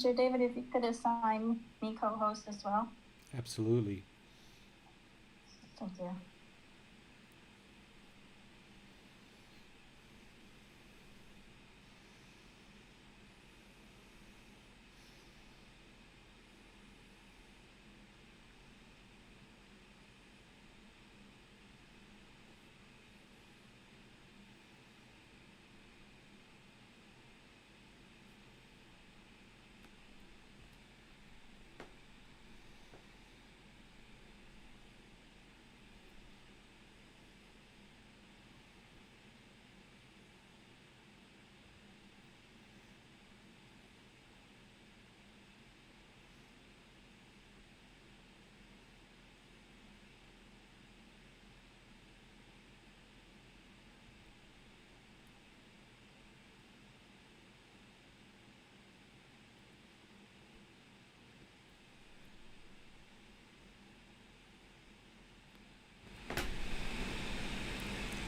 Teacher David, if you could assign me co-host as well. Absolutely. Thank you.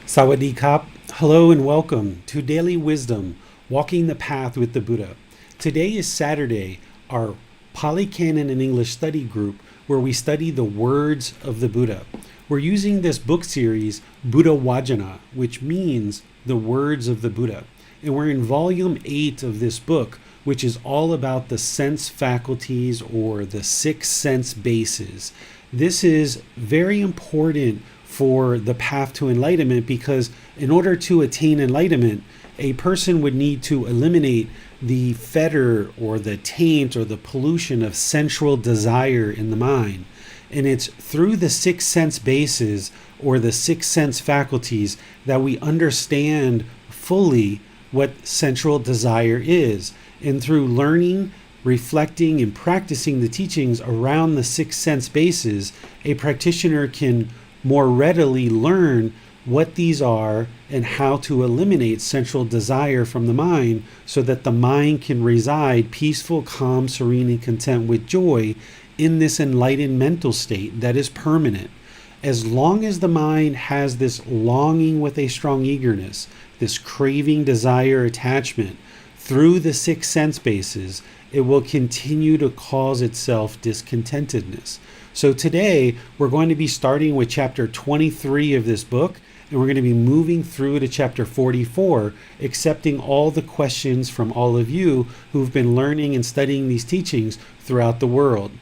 Sawadee Kap. Hello and welcome to Daily Wisdom, Walking the Path with the Buddha. Today is Saturday, our Pali Canon and English study group, where we study the words of the Buddha. We're using this book series, Buddha Vajana, which means the words of the Buddha. And we're in volume 8 of this book, which is all about the sense faculties or the 6 sense bases. This is very important for the path to enlightenment, because in order to attain enlightenment, a person would need to eliminate the fetter or the taint or the pollution of sensual desire in the mind. And it's through the 6 sense bases or the 6 sense faculties that we understand fully what sensual desire is. And through learning, reflecting, and practicing the teachings around the 6 sense bases, a practitioner can more readily learn what these are and how to eliminate sensual desire from the mind, so that the mind can reside peaceful, calm, serene, and content with joy in this enlightened mental state that is permanent. As long as the mind has this longing with a strong eagerness, this craving, desire, attachment, through the 6 sense bases, it will continue to cause itself discontentedness. So today, we're going to be starting with chapter 23 of this book, and we're going to be moving through to chapter 44, accepting all the questions from all of you who've been learning and studying these teachings throughout the world.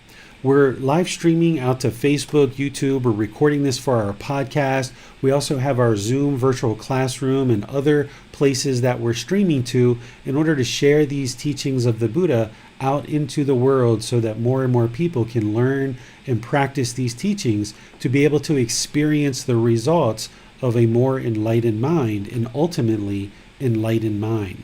We're live streaming out to Facebook, YouTube. We're recording this for our podcast. We also have our Zoom virtual classroom and other places that we're streaming to in order to share these teachings of the Buddha out into the world, so that more and more people can learn and practice these teachings to be able to experience the results of a more enlightened mind and ultimately enlightened mind.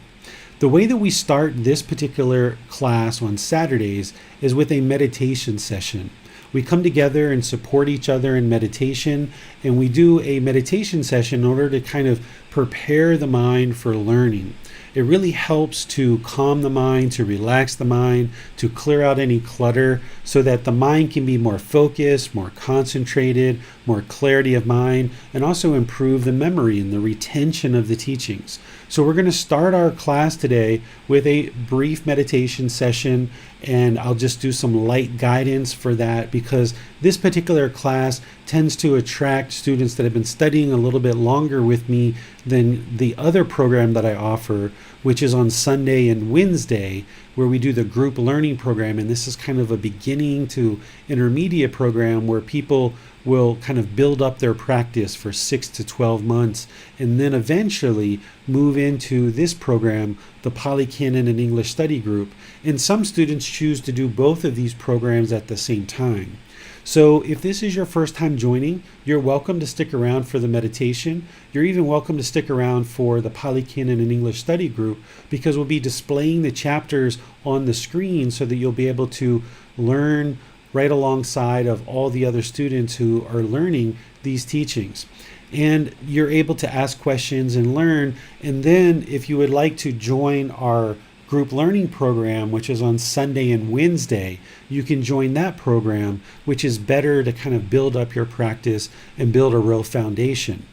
The way that we start this particular class on Saturdays is with a meditation session. We come together and support each other in meditation, and we do a meditation session in order to kind of prepare the mind for learning. It really helps to calm the mind, to relax the mind, to clear out any clutter, so that the mind can be more focused, more concentrated, more clarity of mind, and also improve the memory and the retention of the teachings. So we're going to start our class today with a brief meditation session, and I'll just do some light guidance for that, because this particular class tends to attract students that have been studying a little bit longer with me than the other program that I offer, which is on Sunday and Wednesday, where we do the group learning program. And this is kind of a beginning to intermediate program where people will kind of build up their practice for 6 to 12 months, and then eventually move into this program, the Pali Canon and English Study Group. And some students choose to do both of these programs at the same time. So if this is your first time joining, you're welcome to stick around for the meditation. You're even welcome to stick around for the Pali Canon and English Study Group, because we'll be displaying the chapters on the screen so that you'll be able to learn right alongside of all the other students who are learning these teachings. And you're able to ask questions and learn. And then if you would like to join our group learning program, which is on Sunday and Wednesday, you can join that program, which is better to kind of build up your practice and build a real foundation.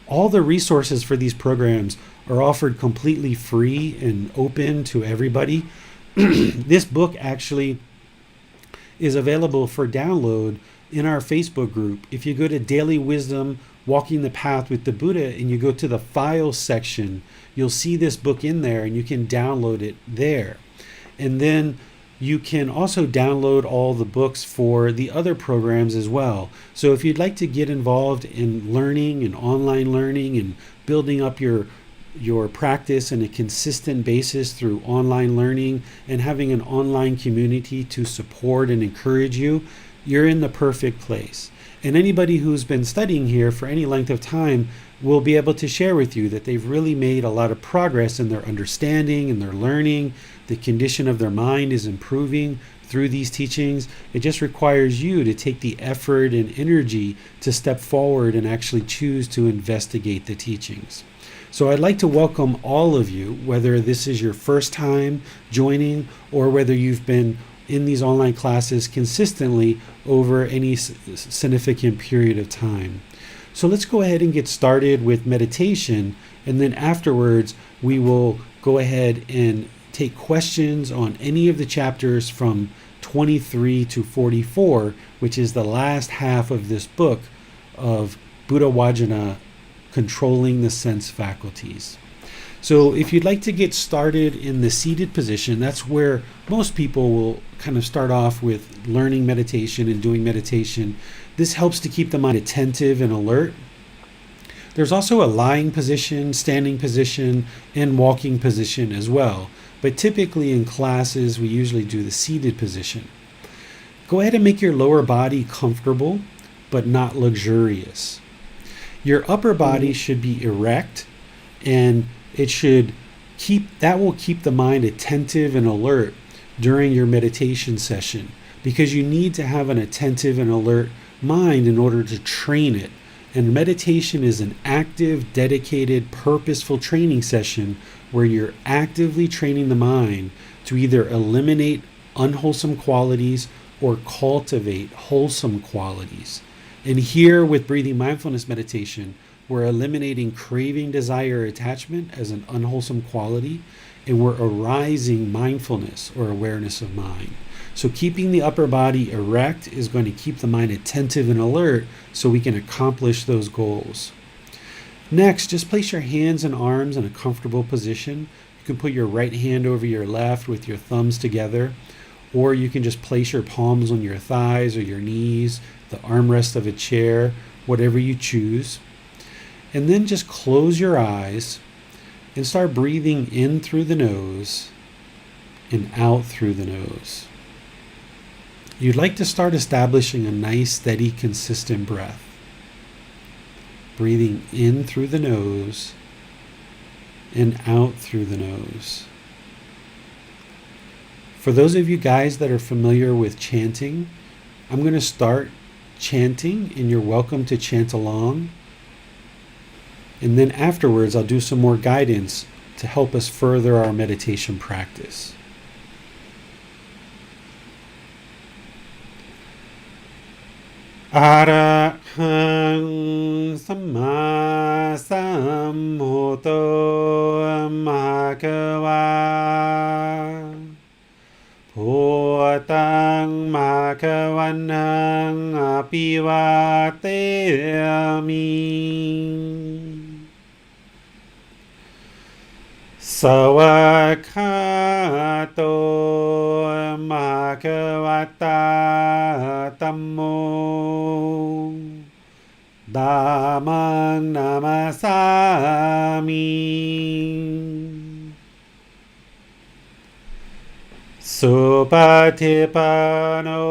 All the resources for these programs are offered completely free and open to everybody. This book actually is available for download in our Facebook group. If you go to Daily Wisdom Walking the Path with the Buddha and you go to the files section, you'll see this book in there and you can download it there. And then you can also download all the books for the other programs as well. So if you'd like to get involved in learning and online learning and building up your practice on a consistent basis through online learning and having an online community to support and encourage you, you're in the perfect place. And anybody who's been studying here for any length of time will be able to share with you that they've really made a lot of progress in their understanding and their learning. The condition of their mind is improving through these teachings. It just requires you to take the effort and energy to step forward and actually choose to investigate the teachings. So I'd like to welcome all of you, whether this is your first time joining or whether you've been in these online classes consistently over any significant period of time. So let's go ahead and get started with meditation, and then afterwards we will go ahead and take questions on any of the chapters from 23 to 44, which is the last half of this book of Buddha Vajana, Controlling the Sense Faculties. So if you'd like to get started in the seated position, that's where most people will kind of start off with learning meditation and doing meditation. This helps to keep the mind attentive and alert. There's also a lying position, standing position, and walking position as well. But typically in classes, we usually do the seated position. Go ahead and make your lower body comfortable, but not luxurious. Your upper body should be erect, and that will keep the mind attentive and alert during your meditation session, because you need to have an attentive and alert mind in order to train it. And meditation is an active, dedicated, purposeful training session where you're actively training the mind to either eliminate unwholesome qualities or cultivate wholesome qualities. And here with breathing mindfulness meditation, we're eliminating craving, desire, or attachment as an unwholesome quality, and we're arising mindfulness or awareness of mind. So keeping the upper body erect is going to keep the mind attentive and alert so we can accomplish those goals. Next, just place your hands and arms in a comfortable position. You can put your right hand over your left with your thumbs together, or you can just place your palms on your thighs or your knees, the armrest of a chair, whatever you choose. And then just close your eyes and start breathing in through the nose and out through the nose. You'd like to start establishing a nice, steady, consistent breath. Breathing in through the nose and out through the nose. For those of you guys that are familiar with chanting, I'm going to start chanting and you're welcome to chant along. And then afterwards, I'll do some more guidance to help us further our meditation practice. Arahang Samma Sambuddho Bhagava Bhutang Bhagavanang Apivateyami Sawakato Bhagavata Tammo Dhammang Namasami Supatipano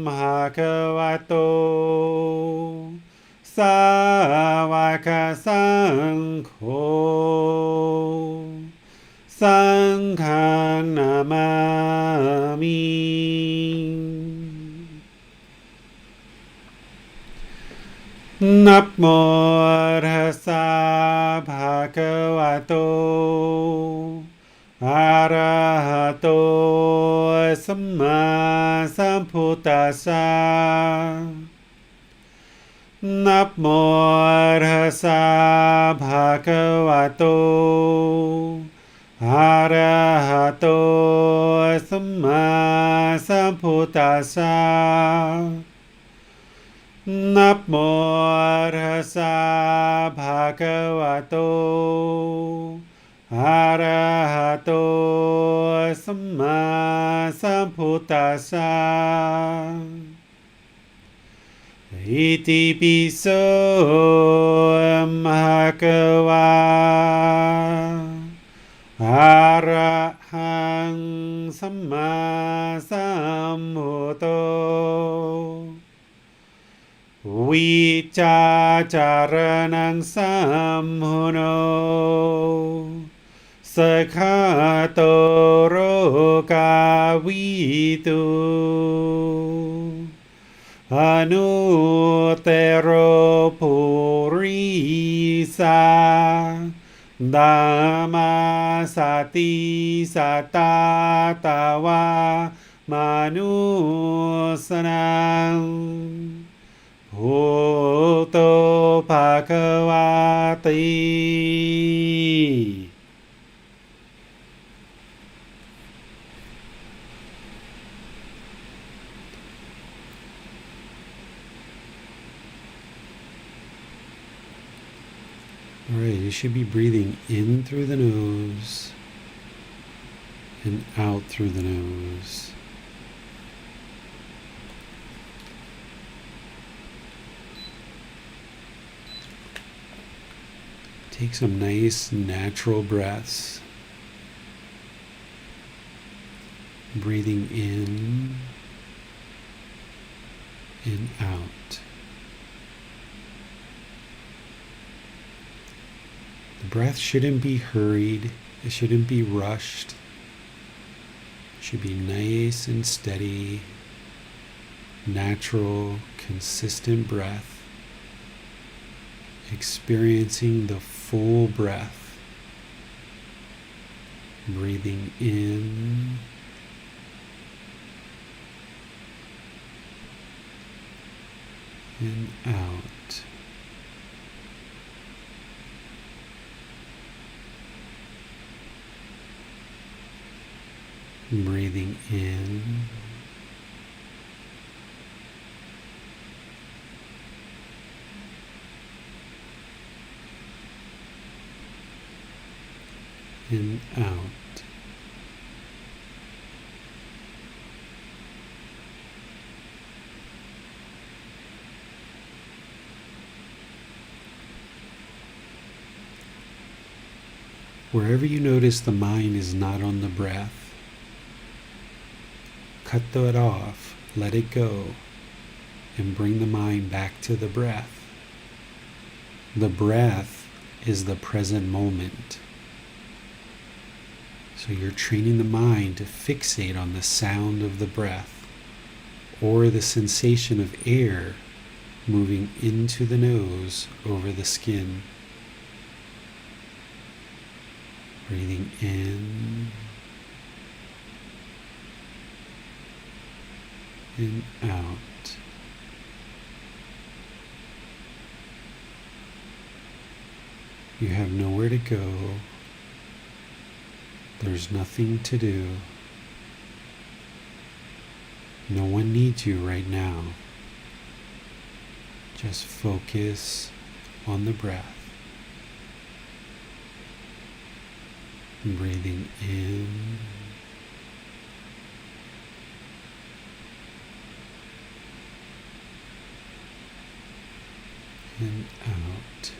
Bhagavato Sāvaka Saṅkho Saṅghang Namami Namo Tassa Bhagavato Arahato Samma Sambuddhassa Namo Tassa Bhagavato Arahato โตสัมมาสัมพุทธัสสะนะโมตัสสะภะคะวะโตอะระหะโตสัมมาสัมพุทธัสสะอิติปิโสภะคะวะอะระหังสัมมาสัมพุทโธวิจาจารณังสัมพุโนสขะโตโรกาวิตุอนุเตโรปุริสาดามาสติสัตตาตาวามนุสนังพุทโธภะคะวะติ All right, you should be breathing in through the nose and out through the nose. Take some nice natural breaths. Breathing in and out. The breath shouldn't be hurried. It shouldn't be rushed. It should be nice and steady, natural, consistent breath. Experiencing the full breath. Breathing in and out. Breathing in and out. Wherever you notice the mind is not on the breath, cut that off, let it go, and bring the mind back to the breath. The breath is the present moment. So you're training the mind to fixate on the sound of the breath or the sensation of air moving into the nose over the skin. Breathing in and out. You have nowhere to go. There's nothing to do. No one needs you right now. Just focus on the breath. Breathing in and out.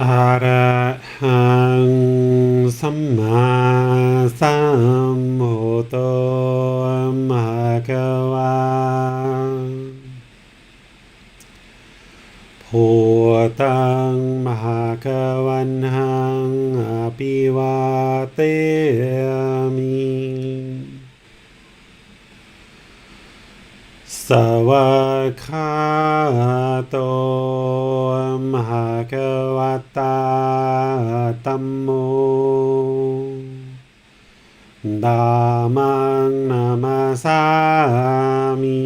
อะระหังสัมมาสัมพุทโธภะคะวาพุทธังมหาคะวันหังอภิวาเทมิสวากขาโตมหาคะวัตตาธัมโมธัมมังนามาสามิ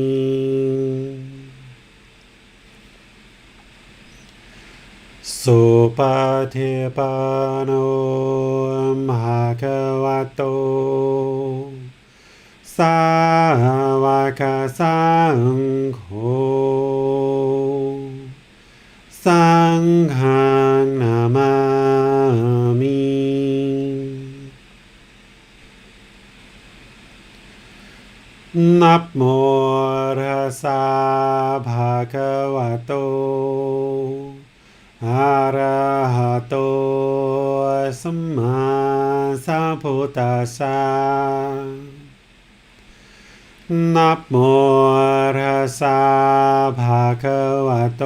สุปฏิปันโนภะคะวะโตสาวกสังโฆสังฆังนามามินะโมตัสสะภะคะวะโตอะระหะโตสัมมาสัมพุทธัสสะนะโมตัสสะภะคะวะโต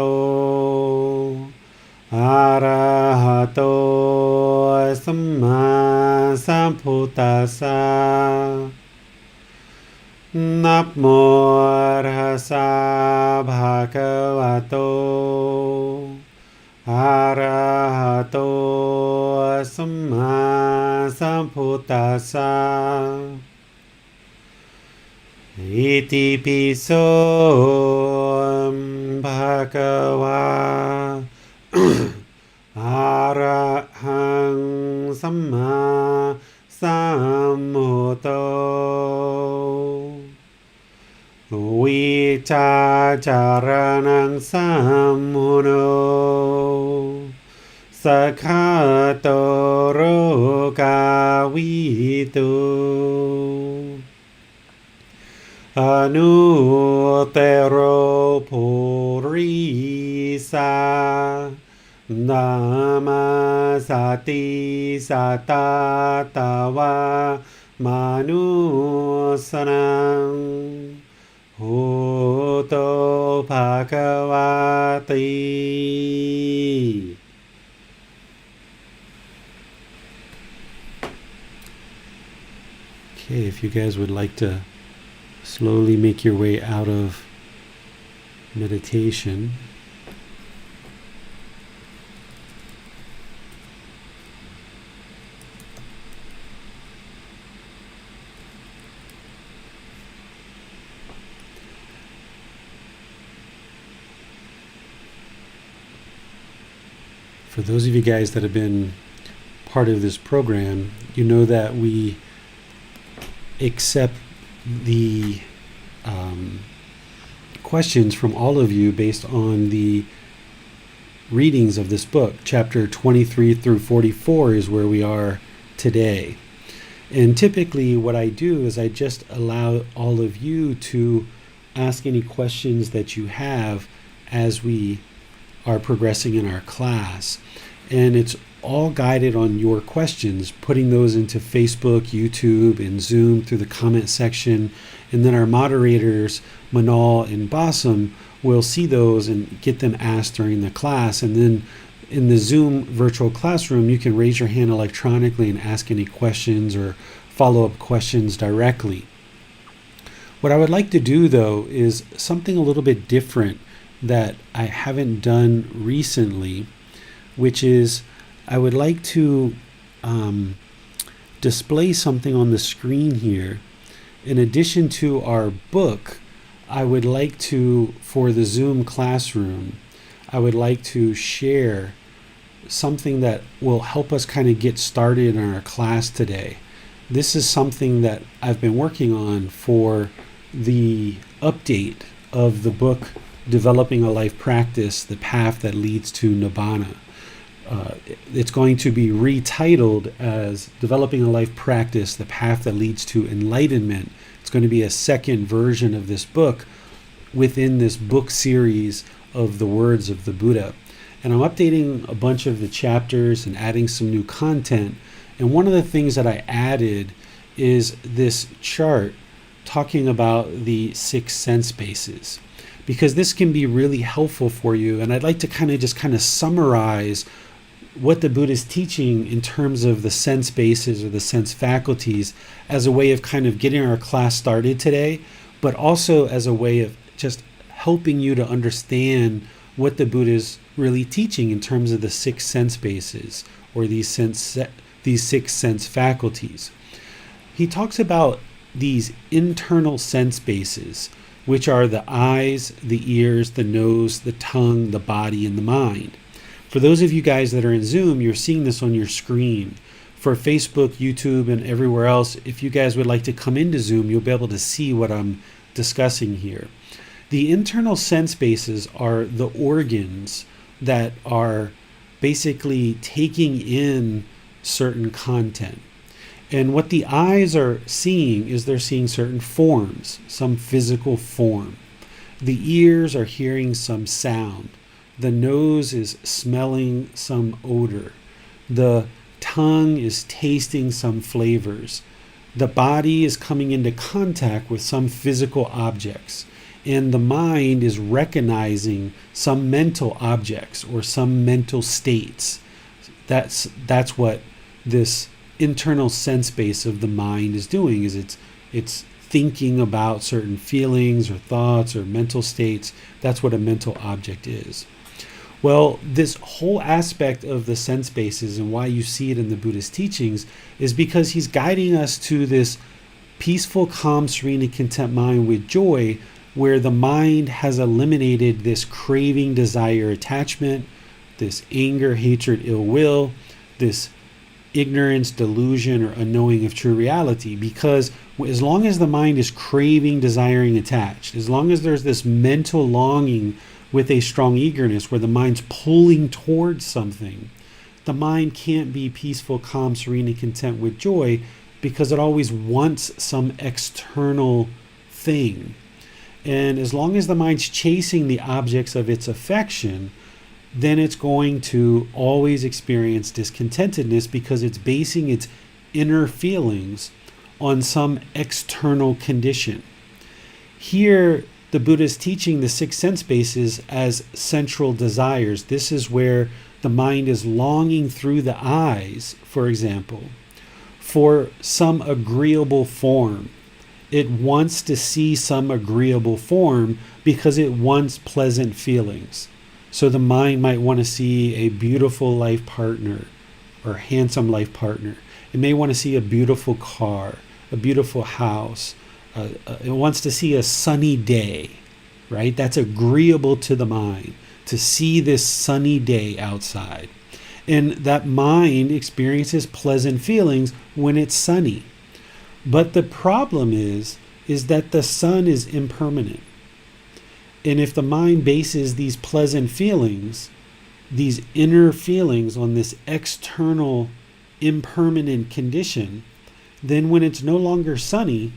อะระหะโตสัมมาสัมพุทธัสสะนะโมตัสสะภะคะวะโตอะระหะโตสัมมาสัมพุทธัสสะอิติปิโสภะคะวะอะระหังสัมมาสัมพุทโธวิชาจารณังสัมมุโนสัคขะโตโรกาวิตุอนุเตโรภูริสานามาสติสัตตาตาวามานุสนังโหโตภะคะวะติ Okay, if you guys would like to slowly make your way out of meditation. For those of you guys that have been part of this program, you know that we accept the questions from all of you based on the readings of this book. Chapter 23 through 44 is where we are today. And typically what I do is I just allow all of you to ask any questions that you have as we are progressing in our class. And it's all guided on your questions, putting those into Facebook, YouTube, and Zoom through the comment section. And then our moderators, Manal and Bassam, will see those and get them asked during the class. And then in the Zoom virtual classroom, you can raise your hand electronically and ask any questions or follow-up questions directly. What I would like to do, though, is something a little bit different that I haven't done recently, which is I would like to display something on the screen here. In addition to our book, I would like to, for the Zoom classroom, I would like to share something that will help us kind of get started in our class today. This is something that I've been working on for the update of the book Developing a Life Practice, The Path That Leads to Nibbana. It's going to be retitled as Developing a Life Practice, The Path That Leads to Enlightenment. It's going to be a second version of this book within this book series of the words of the Buddha. and I'm updating a bunch of the chapters and adding some new content. And one of the things that I added is this chart talking about the 6 sense bases, because this can be really helpful for you. And I'd like to kind of summarize what the Buddha is teaching in terms of the sense bases or the sense faculties as a way of kind of getting our class started today, but also as a way of just helping you to understand what the Buddha is really teaching in terms of the 6 sense bases or these 6 sense faculties. He talks about these internal sense bases, which are the eyes, the ears, the nose, the tongue, the body, and the mind. For those of you guys that are in Zoom, you're seeing this on your screen. For Facebook, YouTube, and everywhere else, if you guys would like to come into Zoom, you'll be able to see what I'm discussing here. The internal sense bases are the organs that are basically taking in certain content. And what the eyes are seeing is they're seeing certain forms, some physical form. The ears are hearing some sound. The nose is smelling some odor. The tongue is tasting some flavors. The body is coming into contact with some physical objects. And the mind is recognizing some mental objects or some mental states. That's what this internal sense base of the mind is doing, is it's thinking about certain feelings or thoughts or mental states. That's what a mental object is. Well, this whole aspect of the sense bases and why you see it in the Buddhist teachings is because he's guiding us to this peaceful, calm, serene, and content mind with joy, where the mind has eliminated this craving, desire, attachment, this anger, hatred, ill will, this ignorance, delusion, or unknowing of true reality. Because as long as the mind is craving, desiring, attached, as long as there's this mental longing with a strong eagerness where the mind's pulling towards something, the mind can't be peaceful, calm, serene, and content with joy, because it always wants some external thing. And as long as the mind's chasing the objects of its affection, then it's going to always experience discontentedness, because it's basing its inner feelings on some external condition. Here, the Buddha is teaching the 6 sense bases as central desires. This is where the mind is longing through the eyes, for example, for some agreeable form. It wants to see some agreeable form because it wants pleasant feelings. So the mind might want to see a beautiful life partner or handsome life partner. It may want to see a beautiful car, a beautiful house. It wants to see a sunny day, right? That's agreeable to the mind, to see this sunny day outside. And that mind experiences pleasant feelings when it's sunny. But the problem is that the sun is impermanent. And if the mind bases these pleasant feelings, these inner feelings, on this external impermanent condition, then when it's no longer sunny,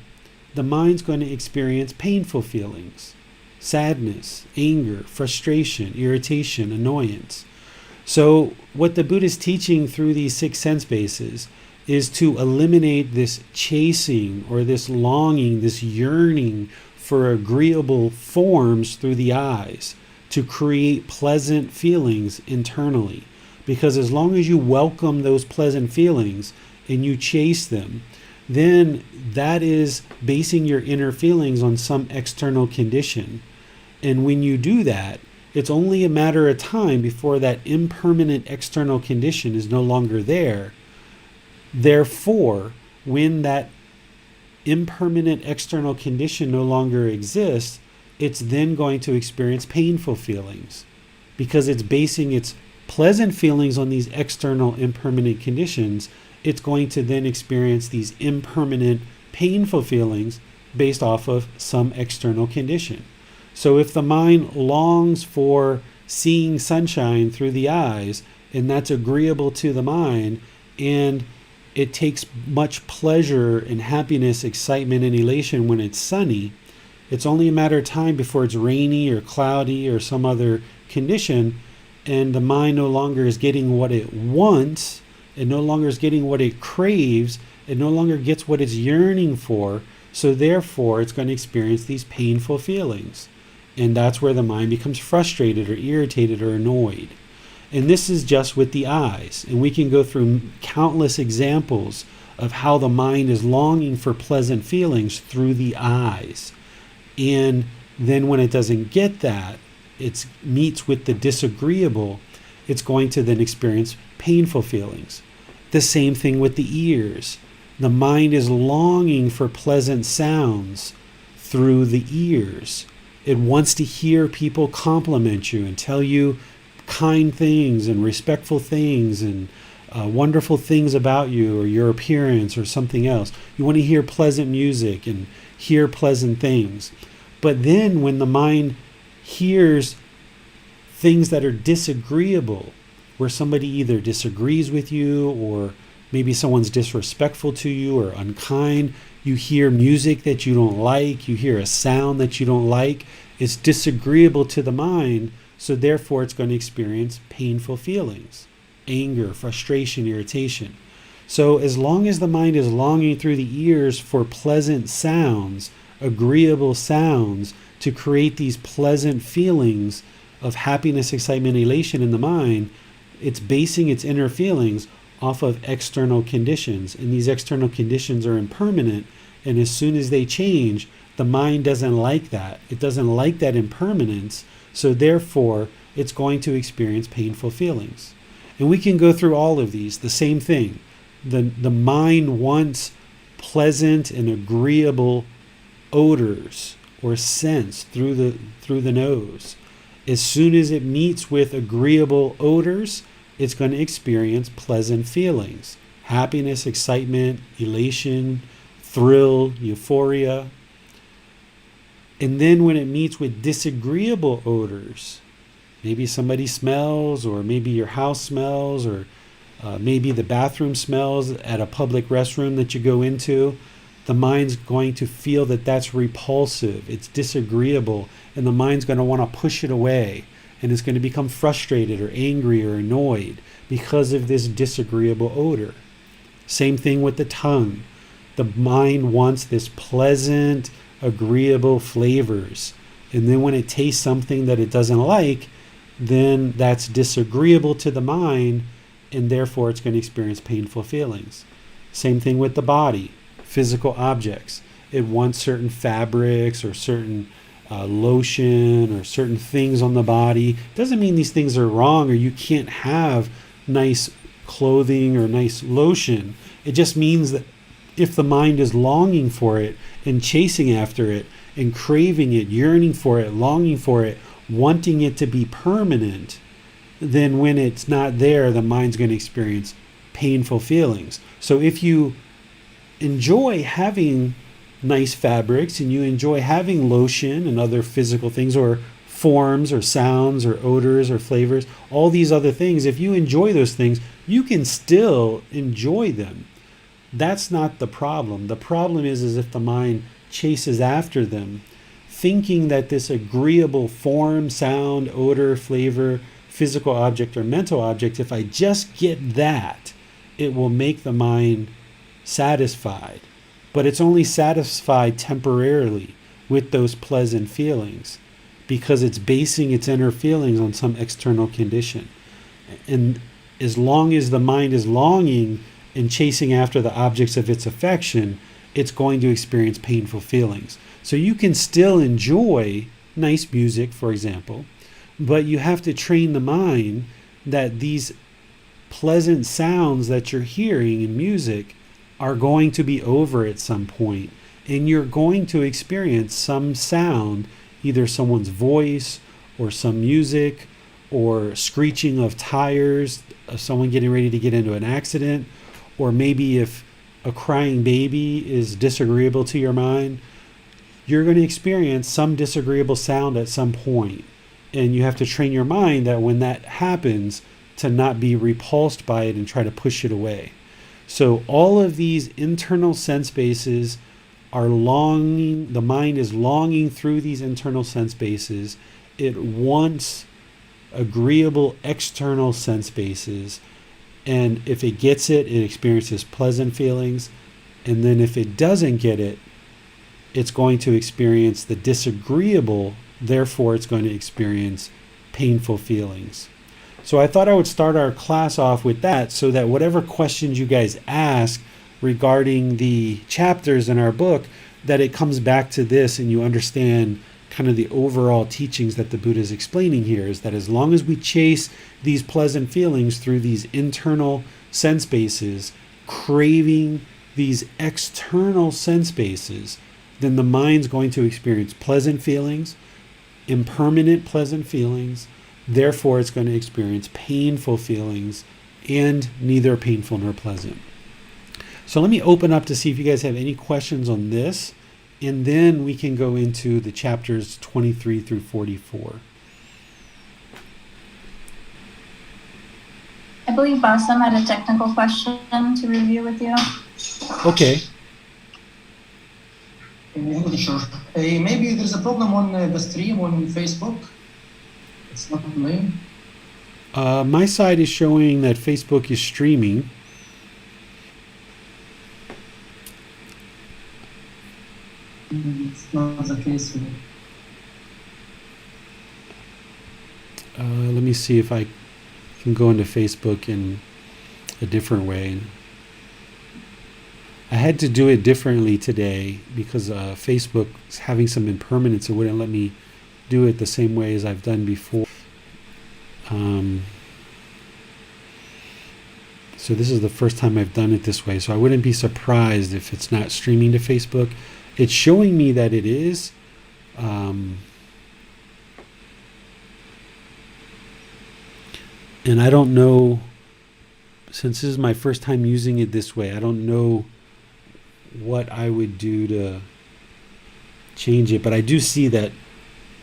the mind's going to experience painful feelings, sadness, anger, frustration, irritation, annoyance. So what the Buddha is teaching through these 6 sense bases is to eliminate this chasing or this longing, this yearning for agreeable forms through the eyes, to create pleasant feelings internally. Because as long as you welcome those pleasant feelings and you chase them, then that is basing your inner feelings on some external condition. And when you do that, it's only a matter of time before that impermanent external condition is no longer there. Therefore, when that impermanent external condition no longer exists, it's then going to experience painful feelings, because it's basing its pleasant feelings on these external impermanent conditions. It's going to then experience these impermanent painful feelings based off of some external condition. So if the mind longs for seeing sunshine through the eyes, and that's agreeable to the mind, and it takes much pleasure and happiness, excitement, and elation when it's sunny, it's only a matter of time before it's rainy or cloudy or some other condition, and the mind no longer is getting what it wants, it no longer is getting what it craves, it no longer gets what it's yearning for, so therefore it's going to experience these painful feelings. And that's where the mind becomes frustrated or irritated or annoyed. And this is just with the eyes. And we can go through countless examples of how the mind is longing for pleasant feelings through the eyes. And then when it doesn't get that, it meets with the disagreeable, it's going to then experience painful feelings. The same thing with the ears. The mind is longing for pleasant sounds through the ears. It wants to hear people compliment you and tell you kind things and respectful things and wonderful things about you or your appearance or something else. You want to hear pleasant music and hear pleasant things. But then when the mind hears things that are disagreeable, where somebody either disagrees with you or maybe someone's disrespectful to you or unkind, you hear music that you don't like, you hear a sound that you don't like, it's disagreeable to the mind, so therefore it's going to experience painful feelings, anger, frustration, irritation. So as long as the mind is longing through the ears for pleasant sounds, agreeable sounds, to create these pleasant feelings of happiness, excitement, elation in the mind, it's basing its inner feelings off of external conditions. And these external conditions are impermanent. And as soon as they change, the mind doesn't like that. It doesn't like that impermanence. So therefore, it's going to experience painful feelings. And we can go through all of these. The same thing. The mind wants pleasant and agreeable odors or scents through the nose. As soon as it meets with agreeable odors, it's going to experience pleasant feelings. Happiness, excitement, elation, thrill, euphoria. And then when it meets with disagreeable odors, maybe somebody smells, or maybe your house smells, or maybe the bathroom smells at a public restroom that you go into, the mind's going to feel that that's repulsive, it's disagreeable, and the mind's going to want to push it away. And it's going to become frustrated or angry or annoyed because of this disagreeable odor. Same thing with the tongue. The mind wants this pleasant, agreeable flavors. And then when it tastes something that it doesn't like, then that's disagreeable to the mind, and therefore it's going to experience painful feelings. Same thing with the body, physical objects. It wants certain fabrics or certain lotion or certain things on the body. Doesn't mean these things are wrong or you can't have nice clothing or nice lotion. It just means that if the mind is longing for it and chasing after it and craving it, yearning for it, longing for it, wanting it to be permanent, then when it's not there, the mind's going to experience painful feelings. So if you enjoy having nice fabrics and you enjoy having lotion and other physical things, or forms or sounds or odors or flavors, all these other things, if you enjoy those things, you can still enjoy them. That's not the problem. The problem is if the mind chases after them, thinking that this agreeable form, sound, odor, flavor, physical object or mental object, if I just get that, it will make the mind satisfied. But it's only satisfied temporarily with those pleasant feelings because it's basing its inner feelings on some external condition. And as long as the mind is longing and chasing after the objects of its affection, it's going to experience painful feelings. So you can still enjoy nice music, for example, but you have to train the mind that these pleasant sounds that you're hearing in music are going to be over at some point, and you're going to experience some sound, either someone's voice or some music or screeching of tires of someone getting ready to get into an accident, or maybe if a crying baby is disagreeable to your mind, you're going to experience some disagreeable sound at some point. And you have to train your mind that when that happens, to not be repulsed by it and try to push it away. So all of these internal sense bases are longing, the mind is longing through these internal sense bases. It wants agreeable external sense bases. And if it gets it, it experiences pleasant feelings. And then if it doesn't get it, it's going to experience the disagreeable, therefore it's going to experience painful feelings. So I thought I would start our class off with that so that whatever questions you guys ask regarding the chapters in our book, that it comes back to this and you understand kind of the overall teachings that the Buddha is explaining here, is that as long as we chase these pleasant feelings through these internal sense bases, craving these external sense bases, then the mind's going to experience pleasant feelings, impermanent pleasant feelings. Therefore, it's going to experience painful feelings, and neither painful nor pleasant. So let me open up to see if you guys have any questions on this, and then we can go into the chapters 23 through 44. I believe Basam had a technical question to review with you. Okay. Sure. Maybe there's a problem on the stream on Facebook. It's not playing. My side is showing that Facebook is streaming. It's not the case here. Let me see if I can go into Facebook in a different way. I had to do it differently today because Facebook is having some impermanence. It wouldn't let me do it the same way as I've done before. So this is the first time I've done it this way. So I wouldn't be surprised if it's not streaming to Facebook. It's showing me that it is. And I don't know, since this is my first time using it this way, I don't know what I would do to change it. But I do see that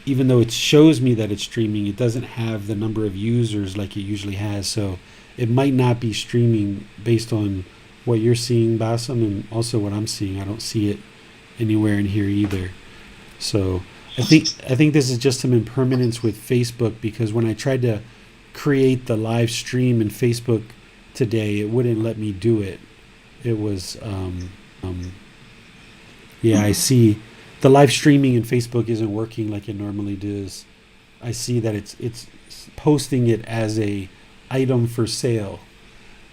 even though it shows me that it's streaming, it doesn't have the number of users like it usually has. So it might not be streaming based on what you're seeing, Basam, and also what I'm seeing. I don't see it anywhere in here either. So I think this is just some impermanence with Facebook, because when I tried to create the live stream in Facebook today, it wouldn't let me do it. It was yeah, I see the live streaming in Facebook isn't working like it normally does. I see that it's posting it as a item for sale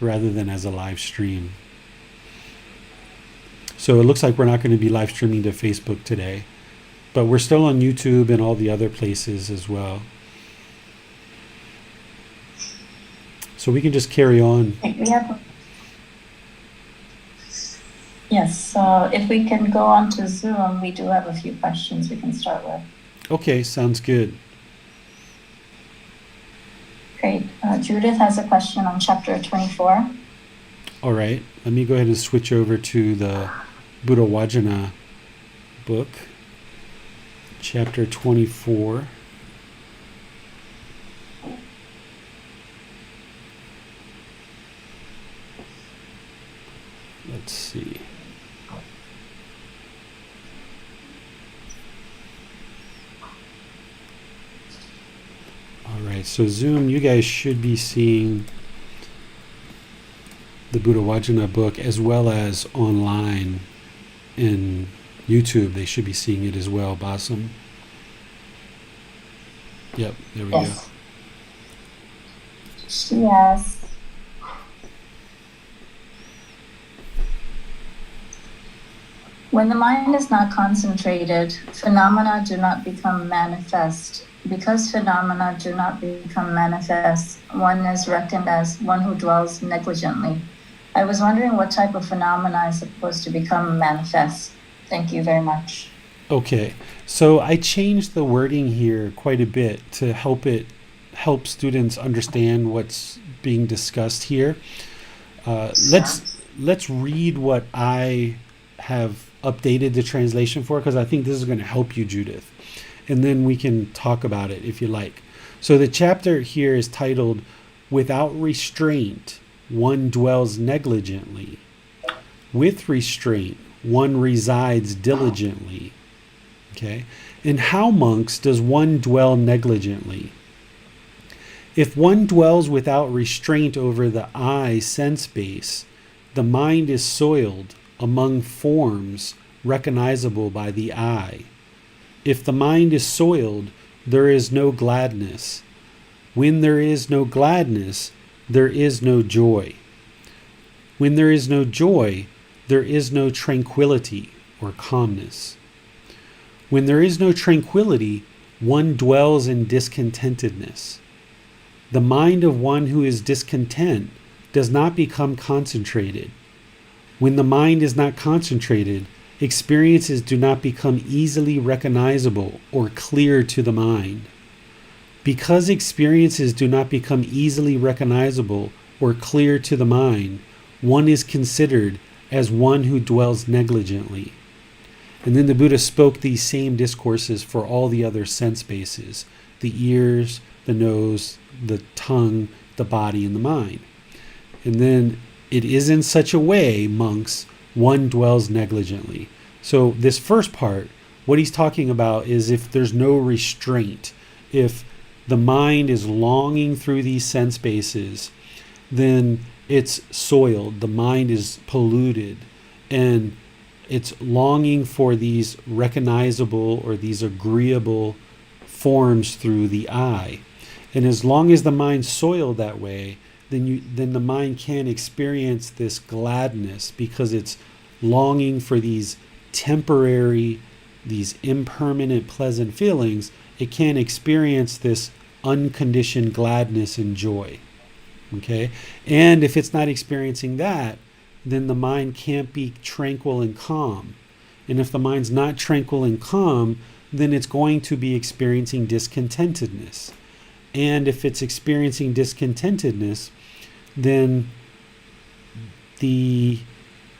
rather than as a live stream. So it looks like we're not going to be live streaming to Facebook today, but we're still on YouTube and all the other places as well. So we can just carry on. We have. Yes, so if we can go on to Zoom, we do have a few questions we can start with. Okay, sounds good. Great. Judith has a question on chapter 24. All right, let me go ahead and switch over to the Buddha Vajana book, chapter 24. Let's see. All right, so Zoom, you guys should be seeing the Buddha Vajana book as well as online in YouTube. They should be seeing it as well, Basam. Yep, there we go. Yes. When the mind is not concentrated, phenomena do not become manifest. Because phenomena do not become manifest, one is reckoned as one who dwells negligently. I was wondering what type of phenomena is supposed to become manifest. Thank you very much. Okay, so I changed the wording here quite a bit to help students understand what's being discussed here. Let's read what I have updated the translation for, because I think this is going to help you, Judith. And then we can talk about it if you like. So the chapter here is titled, Without Restraint, One Dwells Negligently. With restraint, one resides diligently. Okay? In how, monks, does one dwell negligently? If one dwells without restraint over the I sense base, the mind is soiled among forms recognizable by the I. If the mind is soiled, there is no gladness. When there is no gladness, there is no joy. When there is no joy, there is no tranquility or calmness. When there is no tranquility, one dwells in discontentedness. The mind of one who is discontent does not become concentrated. When the mind is not concentrated, experiences do not become easily recognizable or clear to the mind. Because experiences do not become easily recognizable or clear to the mind, one is considered as one who dwells negligently. And then the Buddha spoke these same discourses for all the other sense bases, the ears, the nose, the tongue, the body, and the mind. And then it is in such a way, monks, one dwells negligently. So this first part, what he's talking about is if there's no restraint, if the mind is longing through these sense bases, then it's soiled, the mind is polluted, and it's longing for these recognizable or these agreeable forms through the I. And as long as the mind's soiled that way, then the mind can't experience this gladness because it's longing for these temporary, these impermanent pleasant feelings. It can't experience this unconditioned gladness and joy. Okay? And if it's not experiencing that, then the mind can't be tranquil and calm. And if the mind's not tranquil and calm, then it's going to be experiencing discontentedness. And if it's experiencing discontentedness, then the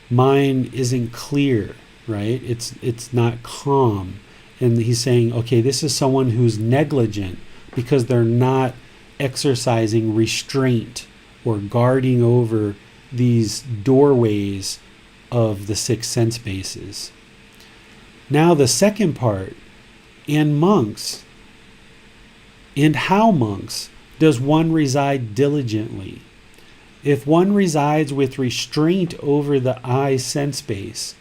mind isn't clear, right? It's not calm. And he's saying, okay, this is someone who's negligent because they're not exercising restraint or guarding over these doorways of the six sense bases. Now the second part, and monks, and how monks does one reside diligently? If one resides with restraint over the I sense base,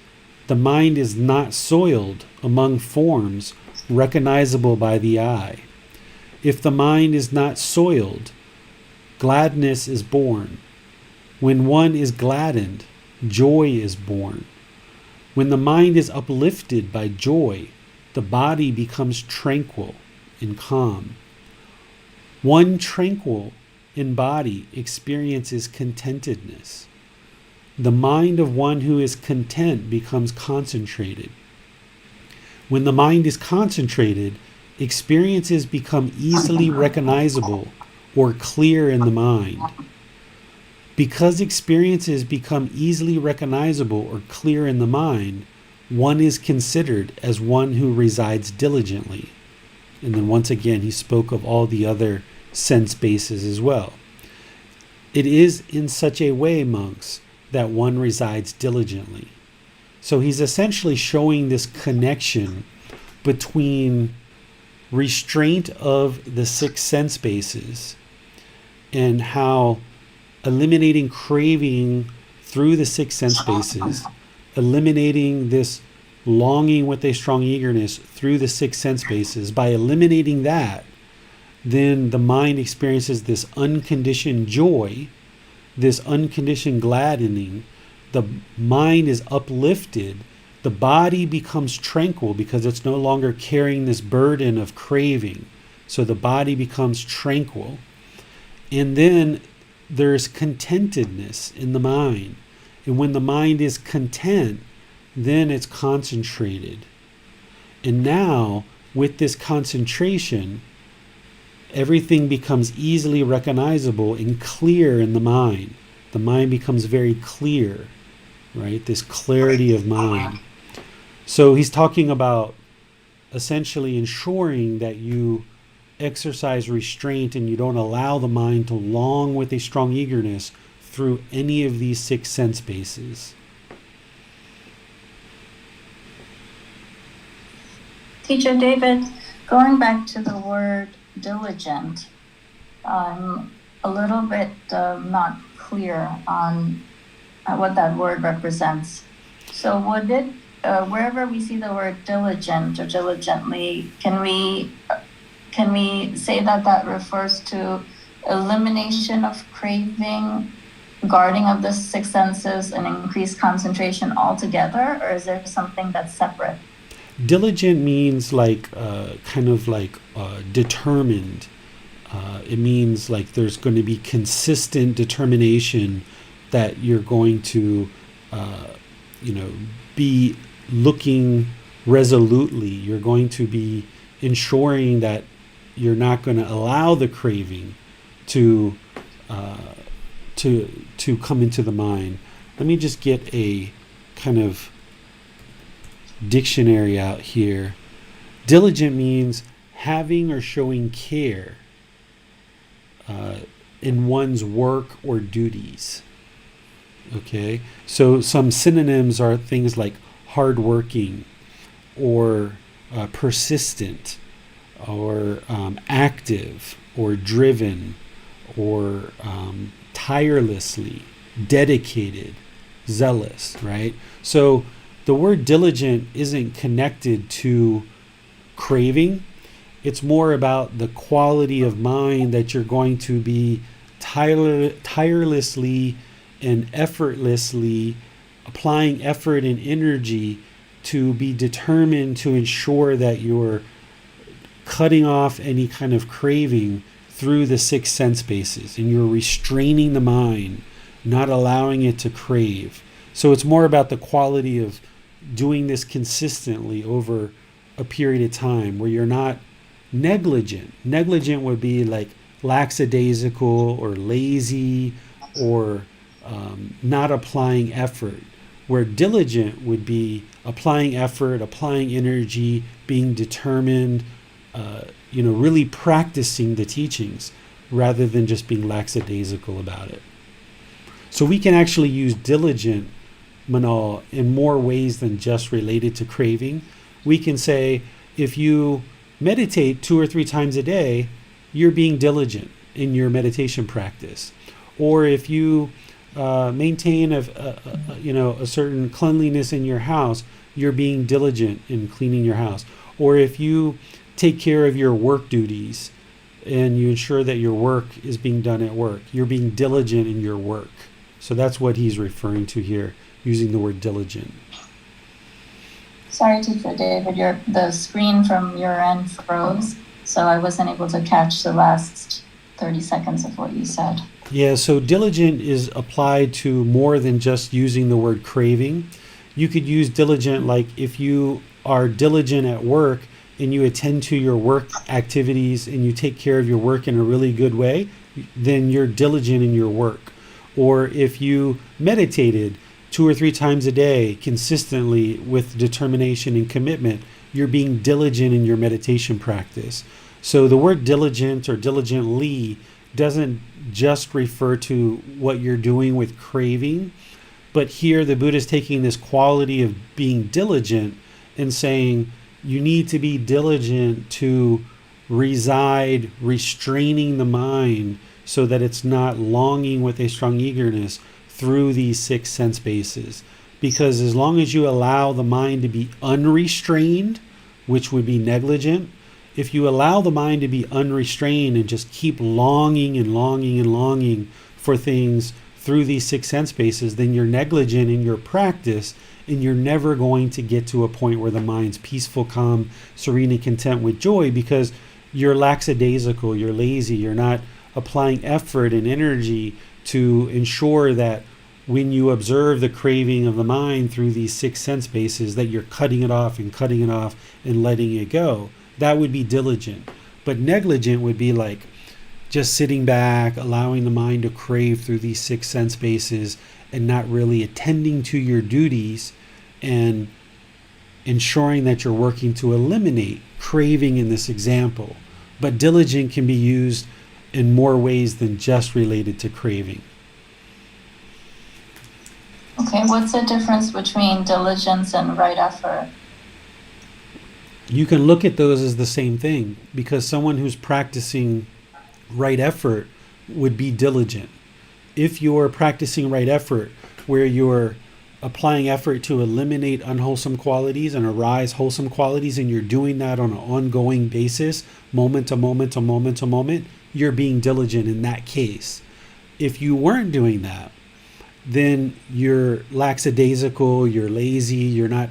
the mind is not soiled among forms recognizable by the I. If the mind is not soiled, gladness is born. When one is gladdened, joy is born. When the mind is uplifted by joy, the body becomes tranquil and calm. One tranquil in body experiences contentedness. The mind of one who is content becomes concentrated. When the mind is concentrated, experiences become easily recognizable or clear in the mind. Because experiences become easily recognizable or clear in the mind, one is considered as one who resides diligently. And then once again, he spoke of all the other sense bases as well. It is in such a way, monks, that one resides diligently. So he's essentially showing this connection between restraint of the six sense bases and how eliminating craving through the six sense bases, eliminating this longing with a strong eagerness through the six sense bases, by eliminating that, then the mind experiences this unconditioned joy, this unconditioned gladdening. The mind is uplifted. The body becomes tranquil because it's no longer carrying this burden of craving. So the body becomes tranquil. And then there's contentedness in the mind. And when the mind is content, then it's concentrated. And now, with this concentration, everything becomes easily recognizable and clear in the mind. The mind becomes very clear, right? This clarity of mind. So he's talking about essentially ensuring that you exercise restraint and you don't allow the mind to long with a strong eagerness through any of these six sense bases. Teacher David, going back to the word diligent, I'm a little bit not clear on what that word represents. So would it, wherever we see the word diligent or diligently, can we say that that refers to elimination of craving, guarding of the six senses, and increased concentration altogether, or is there something that's separate? Diligent means like kind of like determined. It means like there's going to be consistent determination that you're going to, be looking resolutely. You're going to be ensuring that you're not going to allow the craving to come into the mind. Let me just get a kind of dictionary out here. Diligent means having or showing care in one's work or duties. Okay, so some synonyms are things like hardworking, or persistent, or active, or driven, or tirelessly, dedicated, zealous, right? So the word diligent isn't connected to craving. It's more about the quality of mind that you're going to be tirelessly and effortlessly applying effort and energy to be determined to ensure that you're cutting off any kind of craving through the six sense bases, and you're restraining the mind, not allowing it to crave. So it's more about the quality of doing this consistently over a period of time where you're not negligent. Negligent would be like lackadaisical or lazy, or not applying effort, where diligent would be applying effort, applying energy, being determined, really practicing the teachings rather than just being lackadaisical about it. So we can actually use diligent, Manal, in more ways than just related to craving. We can say, if you meditate 2 or 3 times a day, you're being diligent in your meditation practice. Or if you maintain a certain cleanliness in your house, you're being diligent in cleaning your house. Or if you take care of your work duties and you ensure that your work is being done at work, you're being diligent in your work. So that's what he's referring to here, using the word diligent. Sorry, Teacher David, the screen from your end froze, so I wasn't able to catch the last 30 seconds of what you said. Yeah, so diligent is applied to more than just using the word craving. You could use diligent like if you are diligent at work and you attend to your work activities and you take care of your work in a really good way, then you're diligent in your work. Or if you meditated 2 or 3 times a day consistently with determination and commitment, you're being diligent in your meditation practice. So the word diligent or diligently doesn't just refer to what you're doing with craving, but here the Buddha is taking this quality of being diligent and saying you need to be diligent to reside, restraining the mind so that it's not longing with a strong eagerness through these 6 sense bases. Because as long as you allow the mind to be unrestrained, which would be negligent, if you allow the mind to be unrestrained and just keep longing and longing and longing for things through these 6 sense bases, then you're negligent in your practice, and you're never going to get to a point where the mind's peaceful, calm, serene, and content with joy, because you're lackadaisical, you're lazy, you're not applying effort and energy to ensure that when you observe the craving of the mind through these 6 sense bases, that you're cutting it off and letting it go. That would be diligent. But negligent would be like just sitting back, allowing the mind to crave through these 6 sense bases and not really attending to your duties and ensuring that you're working to eliminate craving in this example. But diligent can be used in more ways than just related to craving. Okay, what's the difference between diligence and right effort? You can look at those as the same thing, because someone who's practicing right effort would be diligent. If you're practicing right effort, where you're applying effort to eliminate unwholesome qualities and arise wholesome qualities, and you're doing that on an ongoing basis, moment to moment to moment to moment, you're being diligent in that case. If you weren't doing that, then you're lackadaisical, you're lazy, you're not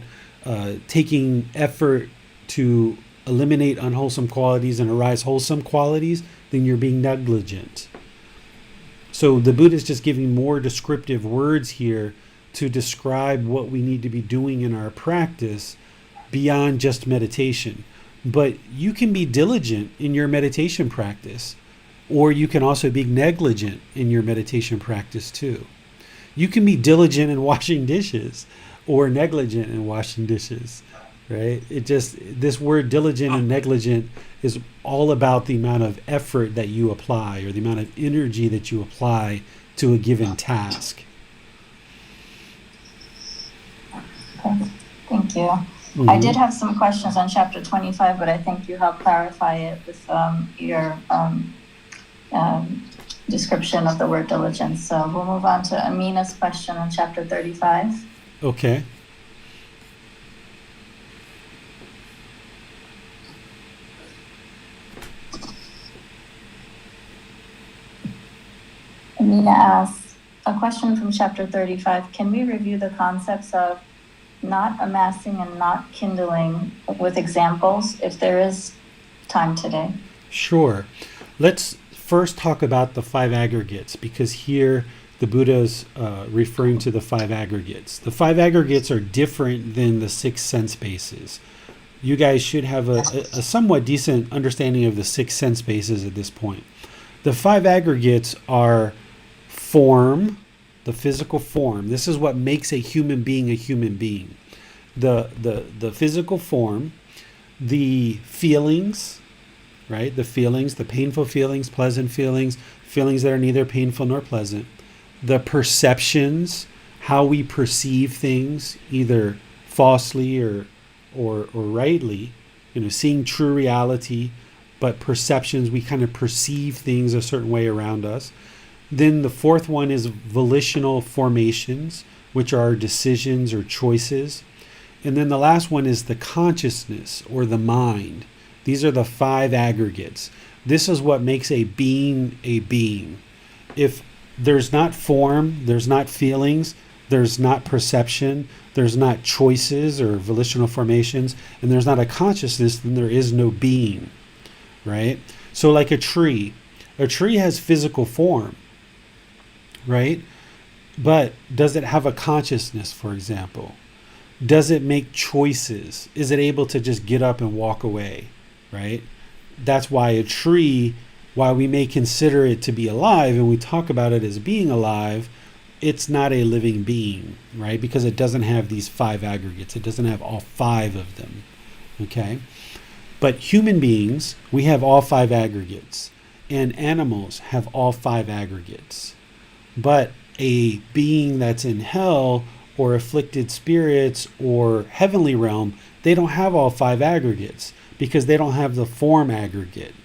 taking effort to eliminate unwholesome qualities and arise wholesome qualities, then you're being negligent. So the Buddha is just giving more descriptive words here to describe what we need to be doing in our practice beyond just meditation. But you can be diligent in your meditation practice, or you can also be negligent in your meditation practice too. You can be diligent in washing dishes or negligent in washing dishes, right? This word diligent and negligent is all about the amount of effort that you apply or the amount of energy that you apply to a given task. Okay. Thank you. Mm-hmm. I did have some questions on chapter 25, but I think you helped clarify it with your description of the word diligence. So we'll move on to Amina's question on chapter 35. Okay. Amina asks, a question from chapter 35. Can we review the concepts of not amassing and not kindling with examples if there is time today? Sure. Let's first talk about the five aggregates, because here the Buddha's referring to the five aggregates. The five aggregates are different than the six sense bases. You guys should have a somewhat decent understanding of the six sense bases at this point. The five aggregates are form, the physical form. This is what makes a human being a human being. The physical form, the feelings, right? The feelings, the painful feelings, pleasant feelings, feelings that are neither painful nor pleasant. The perceptions, how we perceive things, either falsely or rightly, seeing true reality, but perceptions, we kind of perceive things a certain way around us. Then the fourth one is volitional formations, which are decisions or choices. And then the last one is the consciousness or the mind. These are the five aggregates. This is what makes a being a being. If there's not form, there's not feelings, there's not perception, there's not choices or volitional formations, and there's not a consciousness, then there is no being, right? So like a tree has physical form, right? But does it have a consciousness, for example? Does it make choices? Is it able to just get up and walk away, right? That's why a tree, while we may consider it to be alive and we talk about it as being alive, it's not a living being, right? Because it doesn't have these five aggregates. It doesn't have all five of them, okay? But human beings, we have all five aggregates, and animals have all five aggregates. But a being that's in hell or afflicted spirits or heavenly realm, they don't have all five aggregates because they don't have the form aggregate.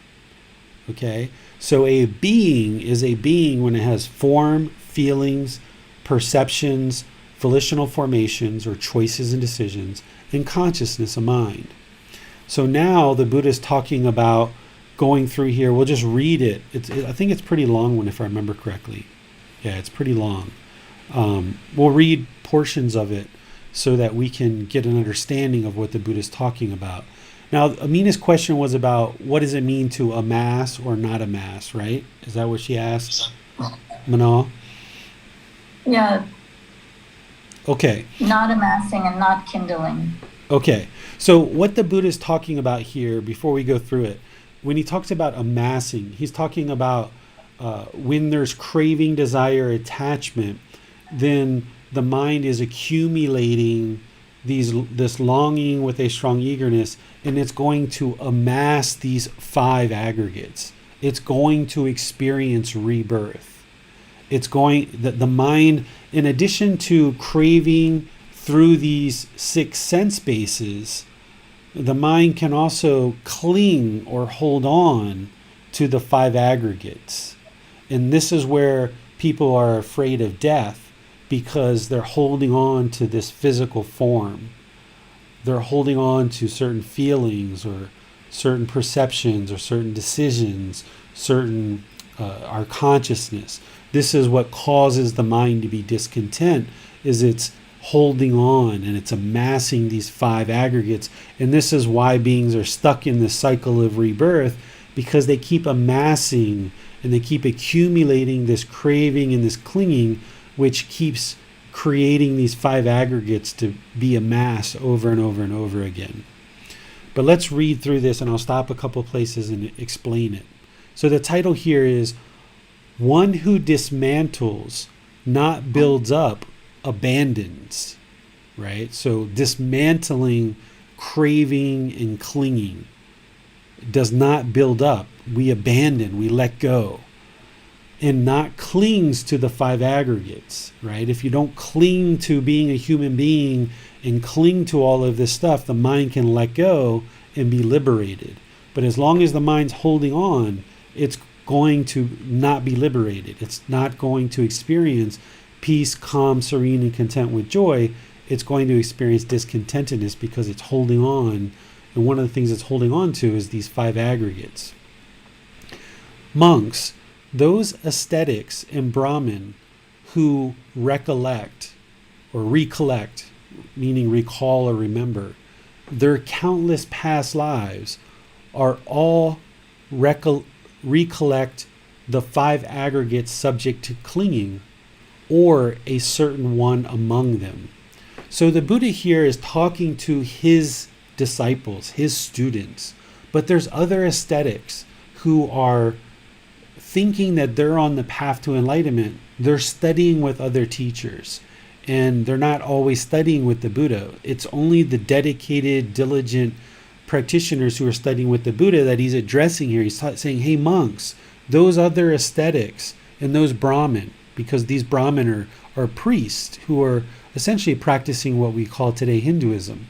Okay? So a being is a being when it has form, feelings, perceptions, volitional formations or choices and decisions, and consciousness, a mind. So now the Buddha is talking about going through here. We'll just read it. I think it's a pretty long one if I remember correctly. Yeah, it's pretty long. We'll read portions of it so that we can get an understanding of what the Buddha is talking about. Now, Amina's question was about what does it mean to amass or not amass, right? Is that what she asked, Manal? Yeah. Okay. Not amassing and not kindling. Okay. So what the Buddha is talking about here, before we go through it, when he talks about amassing, he's talking about when there's craving, desire, attachment, then the mind is accumulating this longing with a strong eagerness, and it's going to amass these five aggregates. It's going to experience rebirth. The mind, in addition to craving through these six sense bases, the mind can also cling or hold on to the five aggregates. And this is where people are afraid of death, because they're holding on to this physical form. They're holding on to certain feelings or certain perceptions or certain decisions, certain our consciousness. This is what causes the mind to be discontent, is it's holding on and it's amassing these five aggregates. And this is why beings are stuck in this cycle of rebirth, because they keep amassing and they keep accumulating this craving and this clinging, which keeps creating these five aggregates to be amassed over and over and over again. But let's read through this, and I'll stop a couple places and explain it. So the title here is "One who dismantles, not builds up, abandons." Right? So dismantling, craving, and clinging does not build up. We abandon, we let go. And not clings to the five aggregates, right? If you don't cling to being a human being and cling to all of this stuff, the mind can let go and be liberated. But as long as the mind's holding on, it's going to not be liberated. It's not going to experience peace, calm, serene, and content with joy. It's going to experience discontentedness because it's holding on. And one of the things it's holding on to is these five aggregates. Monks, those ascetics and Brahmin who recollect, meaning recall or remember, their countless past lives, are all recollect the five aggregates subject to clinging, or a certain one among them. So the Buddha here is talking to his disciples, his students, but there's other ascetics who are thinking that they're on the path to enlightenment. They're studying with other teachers, and they're not always studying with the Buddha. It's only the dedicated, diligent practitioners who are studying with the Buddha that he's addressing here. He's saying, hey monks, those other ascetics and those Brahmin, because these Brahmin are priests who are essentially practicing what we call today Hinduism.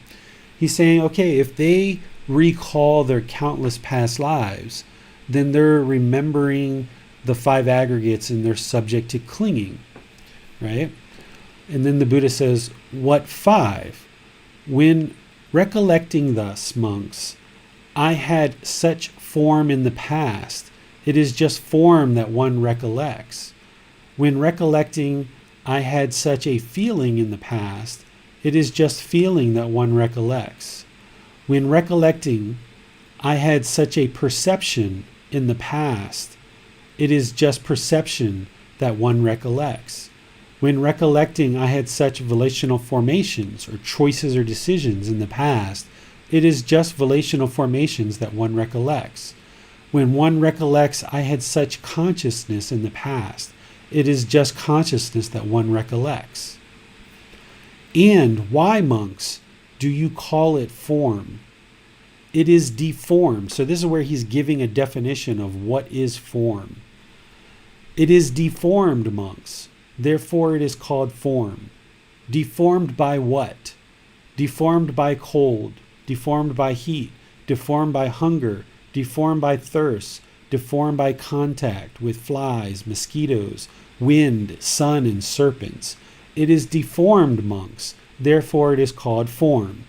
He's saying, okay, if they recall their countless past lives, then they're remembering the five aggregates and they're subject to clinging, right? And then the Buddha says, what five? When recollecting thus, monks, I had such form in the past, it is just form that one recollects. When recollecting, I had such a feeling in the past, it is just feeling that one recollects. When recollecting, I had such a perception in the past, it is just perception that one recollects. When recollecting, I had such volitional formations or choices or decisions in the past, it is just volitional formations that one recollects. When one recollects, I had such consciousness in the past, it is just consciousness that one recollects. And why, monks, do you call it form? It is deformed. So this is where he's giving a definition of what is form. It is deformed, monks. Therefore it is called form. Deformed by what? Deformed by cold, deformed by heat, deformed by hunger, deformed by thirst, deformed by contact with flies, mosquitoes, wind, sun, and serpents. It is deformed, monks. Therefore it is called form.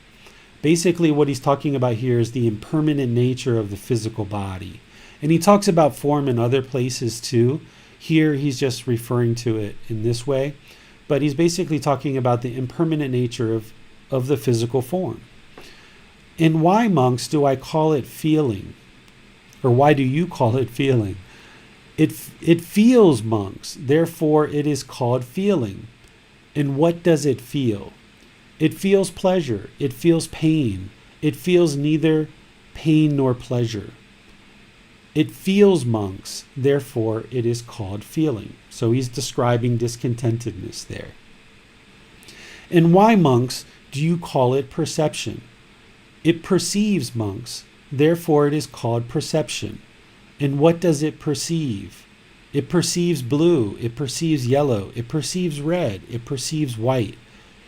Basically what he's talking about here is the impermanent nature of the physical body. And he talks about form in other places too. Here he's just referring to it in this way. But he's basically talking about the impermanent nature of the physical form. And why, monks, do I call it feeling? Or why do you call it feeling? It feels, monks. Therefore it is called feeling. And what does it feel? It feels pleasure. It feels pain. It feels neither pain nor pleasure. It feels, monks. Therefore, it is called feeling. So he's describing discontentedness there. And why, monks, do you call it perception? It perceives, monks. Therefore, it is called perception. And what does it perceive? It perceives blue. It perceives yellow. It perceives red. It perceives white.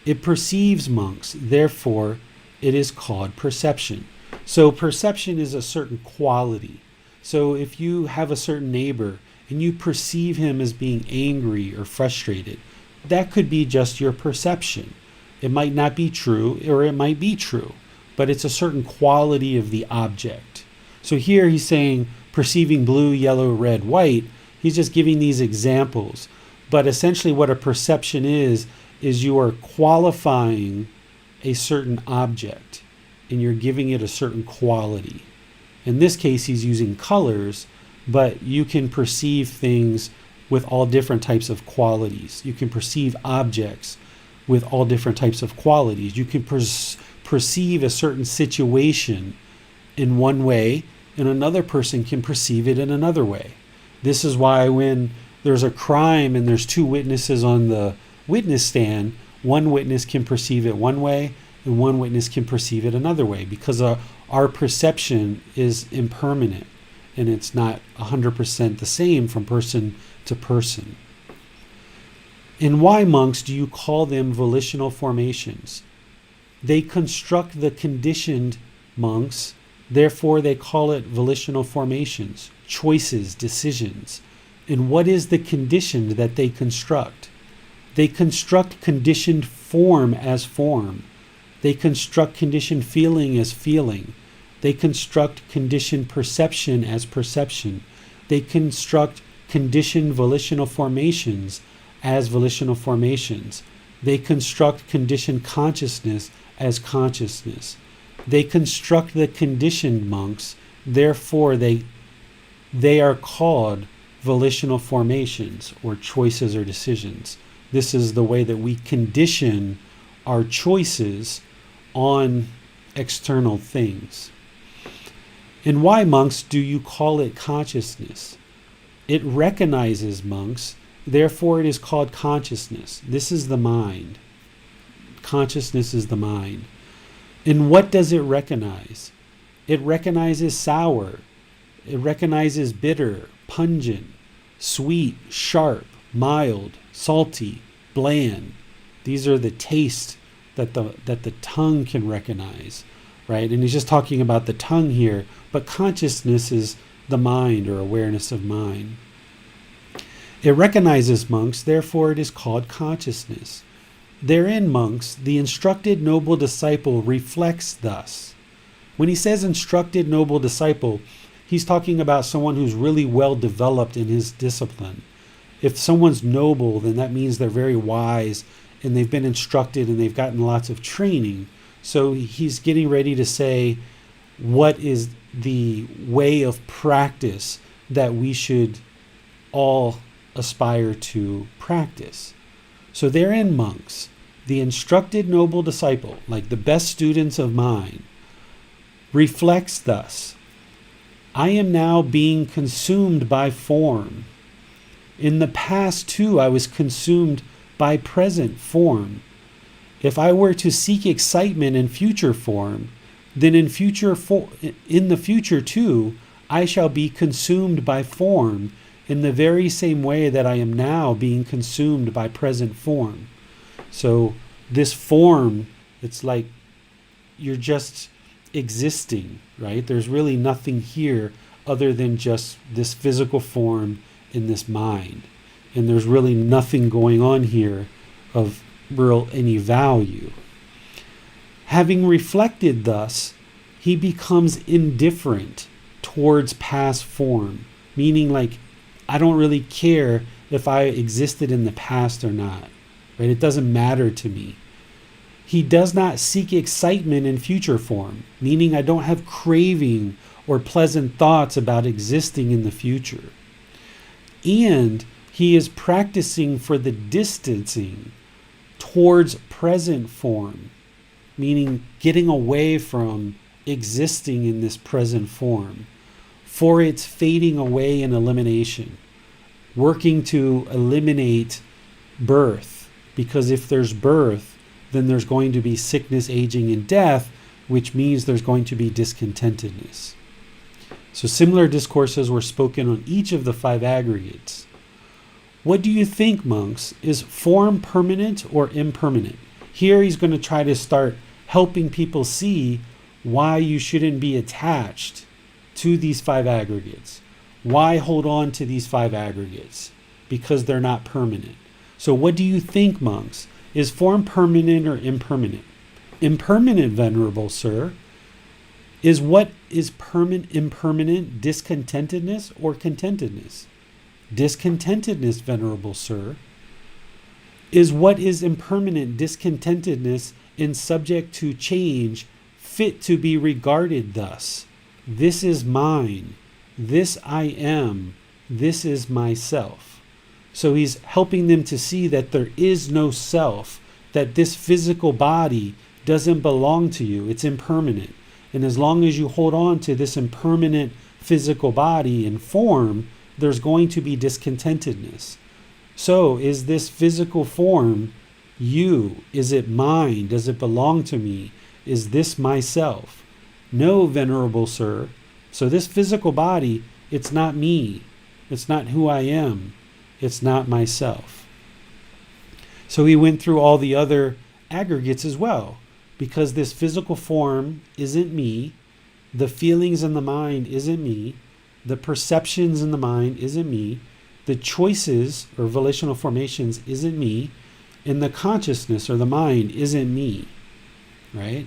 It perceives, monks, therefore it is called perception. So perception is a certain quality. So if you have a certain neighbor and you perceive him as being angry or frustrated, that could be just your perception. It might not be true, or it might be true, but it's a certain quality of the object. So here he's saying perceiving blue, yellow, red, white. He's just giving these examples. But essentially what a perception is you are qualifying a certain object and you're giving it a certain quality. In this case, he's using colors, but you can perceive things with all different types of qualities. You can perceive objects with all different types of qualities. You can perceive a certain situation in one way, and another person can perceive it in another way. This is why when there's a crime and there's two witnesses on the witness stand, one witness can perceive it one way and one witness can perceive it another way, because our perception is impermanent and it's not 100% the same from person to person. And why, monks, do you call them volitional formations? They construct the conditioned, monks, therefore they call it volitional formations, choices, decisions. And what is the conditioned that they construct? They construct conditioned form as form. They construct conditioned feeling as feeling. They construct conditioned perception as perception. They construct conditioned volitional formations as volitional formations. They construct conditioned consciousness as consciousness. They construct the conditioned, monks, therefore they are called volitional formations or choices or decisions. This is the way that we condition our choices on external things. And why, monks, do you call it consciousness? It recognizes, monks, therefore it is called consciousness. This is the mind. Consciousness is the mind. And what does it recognize? It recognizes sour. It recognizes bitter, pungent, sweet, sharp, mild, salty, bland. These are the tastes that the tongue can recognize, right? And he's just talking about the tongue here, but consciousness is the mind or awareness of mind. It recognizes, monks, therefore it is called consciousness. Therein, monks, the instructed noble disciple reflects thus. When he says instructed noble disciple, he's talking about someone who's really well developed in his discipline. If someone's noble, then that means they're very wise and they've been instructed and they've gotten lots of training. So he's getting ready to say what is the way of practice that we should all aspire to practice. So therein, monks, the instructed noble disciple, like the best students of mine, reflects thus: I am now being consumed by form. In the past too, I was consumed by present form. If I were to seek excitement in future form, then in the future too, I shall be consumed by form in the very same way that I am now being consumed by present form. So this form, it's like you're just existing, right? There's really nothing here other than just this physical form in this mind. And there's really nothing going on here of real any value. Having reflected thus, he becomes indifferent towards past form, meaning like, I don't really care if I existed in the past or not, right? It doesn't matter to me. He does not seek excitement in future form, meaning I don't have craving or pleasant thoughts about existing in the future. And he is practicing for the distancing towards present form, meaning getting away from existing in this present form, for its fading away and elimination, working to eliminate birth, because if there's birth, then there's going to be sickness, aging, and death, which means there's going to be discontentedness. So similar discourses were spoken on each of the 5 aggregates. What do you think, monks? Is form permanent or impermanent? Here he's going to try to start helping people see why you shouldn't be attached to these five aggregates. Why hold on to these five aggregates? Because they're not permanent. So what do you think, monks? Is form permanent or impermanent? Impermanent, venerable sir. Is what is impermanent discontentedness or contentedness? Discontentedness, venerable sir. Is what is impermanent discontentedness and subject to change, fit to be regarded thus? This is mine. This I am. This is myself. So he's helping them to see that there is no self, that this physical body doesn't belong to you. It's impermanent. And as long as you hold on to this impermanent physical body and form, there's going to be discontentedness. So is this physical form you? Is it mine? Does it belong to me? Is this myself? No, venerable sir. So this physical body, it's not me. It's not who I am. It's not myself. So he went through all the other aggregates as well, because this physical form isn't me, the feelings in the mind isn't me, the perceptions in the mind isn't me, the choices or volitional formations isn't me, and the consciousness or the mind isn't me, right?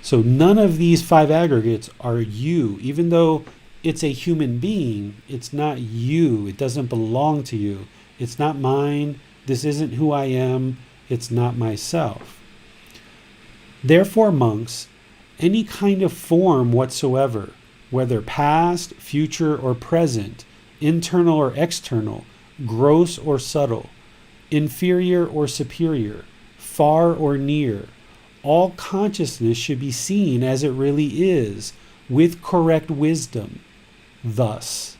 So none of these five aggregates are you. Even though it's a human being, it's not you. It doesn't belong to you. It's not mine. This isn't who I am. It's not myself. Therefore, monks, any kind of form whatsoever, whether past, future, or present, internal or external, gross or subtle, inferior or superior, far or near, all consciousness should be seen as it really is, with correct wisdom. Thus,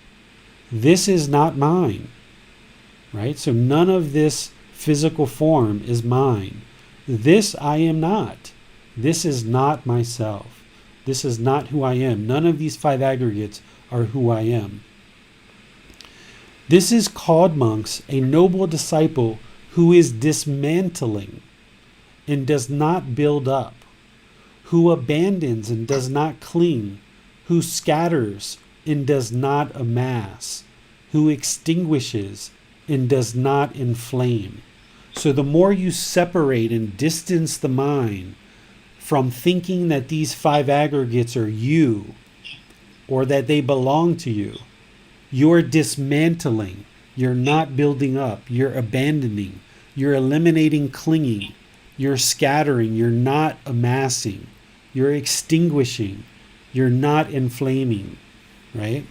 this is not mine, right? So none of this physical form is mine. This I am not. This is not myself. This is not who I am. None of these five aggregates are who I am. This is called, monks, a noble disciple who is dismantling and does not build up, who abandons and does not cling, who scatters and does not amass, who extinguishes and does not inflame. So the more you separate and distance the mind from thinking that these five aggregates are you or that they belong to you, you're dismantling, you're not building up, you're abandoning, you're eliminating clinging, you're scattering, you're not amassing, you're extinguishing, you're not inflaming, right?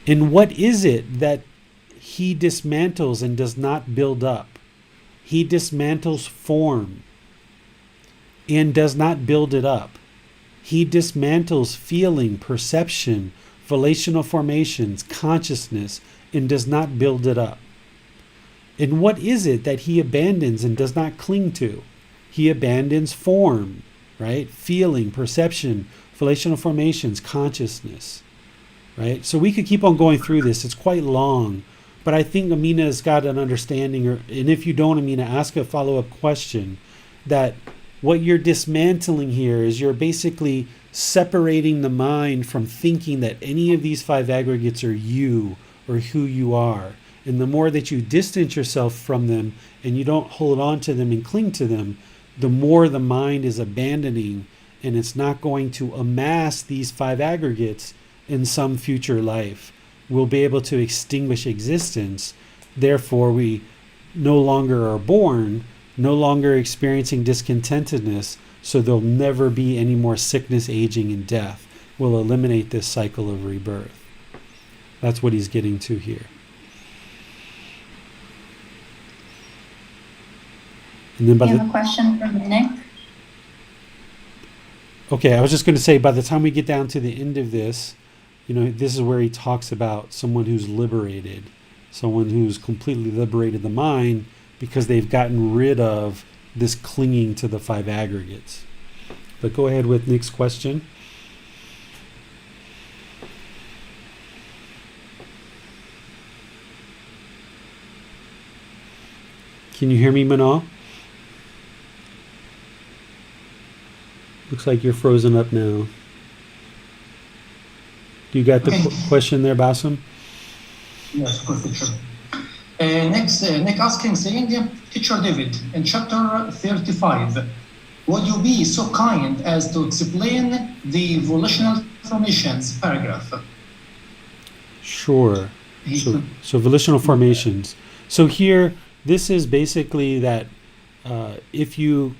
And what is it that he dismantles and does not build up? He dismantles form and does not build it up. He dismantles feeling, perception, volitional formations, consciousness, and does not build it up. And what is it that he abandons and does not cling to? He abandons form, right? Feeling, perception, volitional formations, consciousness, right? So we could keep on going through this. It's quite long, but I think Amina's got an understanding, and if you don't, Amina, ask a follow-up question, that what you're dismantling here is you're basically separating the mind from thinking that any of these five aggregates are you or who you are. And the more that you distance yourself from them and you don't hold on to them and cling to them, the more the mind is abandoning, and it's not going to amass these five aggregates in some future life. We'll be able to extinguish existence. Therefore, we no longer are born, no longer experiencing discontentedness, so there'll never be any more sickness, aging, and death. We'll eliminate this cycle of rebirth. That's what he's getting to here. And then We have a question from Nick. Okay, I was just going to say, by the time we get down to the end of this, this is where he talks about someone who's liberated, someone who's completely liberated the mind because they've gotten rid of this clinging to the five aggregates. But go ahead with Nick's question. Can you hear me, Manal? Looks like you're frozen up now. You got the Okay. question there, Bassem? Yes, good teacher. Next, Nick asking, saying, Teacher David, in chapter 35, would you be so kind as to explain the volitional formations paragraph? Sure. So volitional formations. So here, this is basically that if you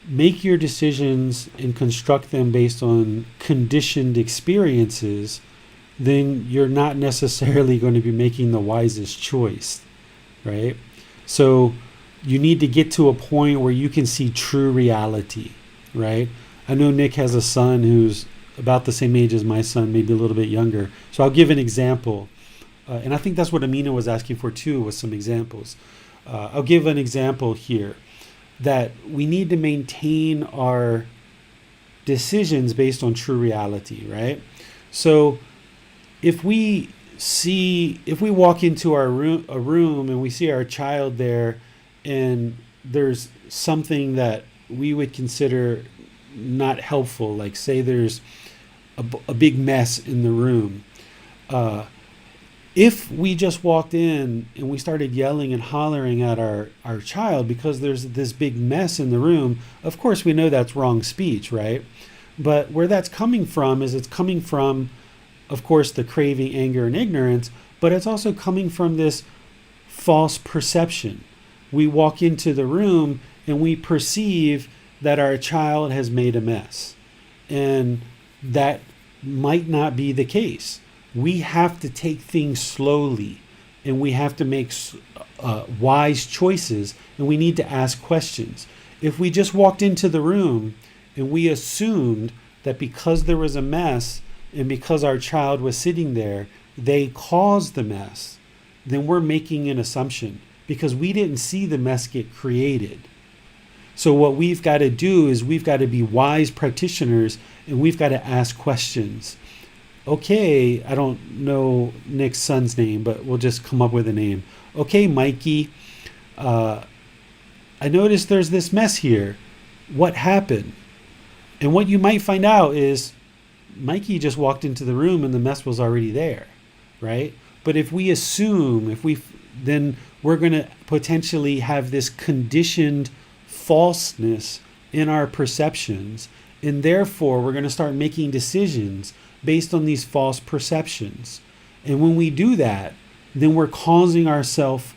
make your decisions and construct them based on conditioned experiences, then you're not necessarily going to be making the wisest choice, right? So you need to get to a point where you can see true reality, right? I know Nick has a son who's about the same age as my son, maybe a little bit younger. So I'll give an example. And I think that's what Amina was asking for too, was some examples. I'll give an example here that we need to maintain our decisions based on true reality, right? So if we walk into a room and we see our child there and there's something that we would consider not helpful, like say there's a big mess in the room, if we just walked in and we started yelling and hollering at our child because there's this big mess in the room, of course we know that's wrong speech, right? But where that's coming from is it's coming from, of course, the craving, anger, and ignorance, but it's also coming from this false perception. We walk into the room and we perceive that our child has made a mess. And that might not be the case. We have to take things slowly and we have to make wise choices, and we need to ask questions. If we just walked into the room and we assumed that because there was a mess and because our child was sitting there, they caused the mess, then we're making an assumption because we didn't see the mess get created. So what we've got to do is we've got to be wise practitioners and we've got to ask questions. Okay, I don't know Nick's son's name, but we'll just come up with a name. Okay, Mikey, I noticed there's this mess here. What happened? And what you might find out is Mikey just walked into the room and the mess was already there, right? But if we assume, then we're going to potentially have this conditioned falseness in our perceptions, and therefore we're going to start making decisions based on these false perceptions. And when we do that, then we're causing ourselves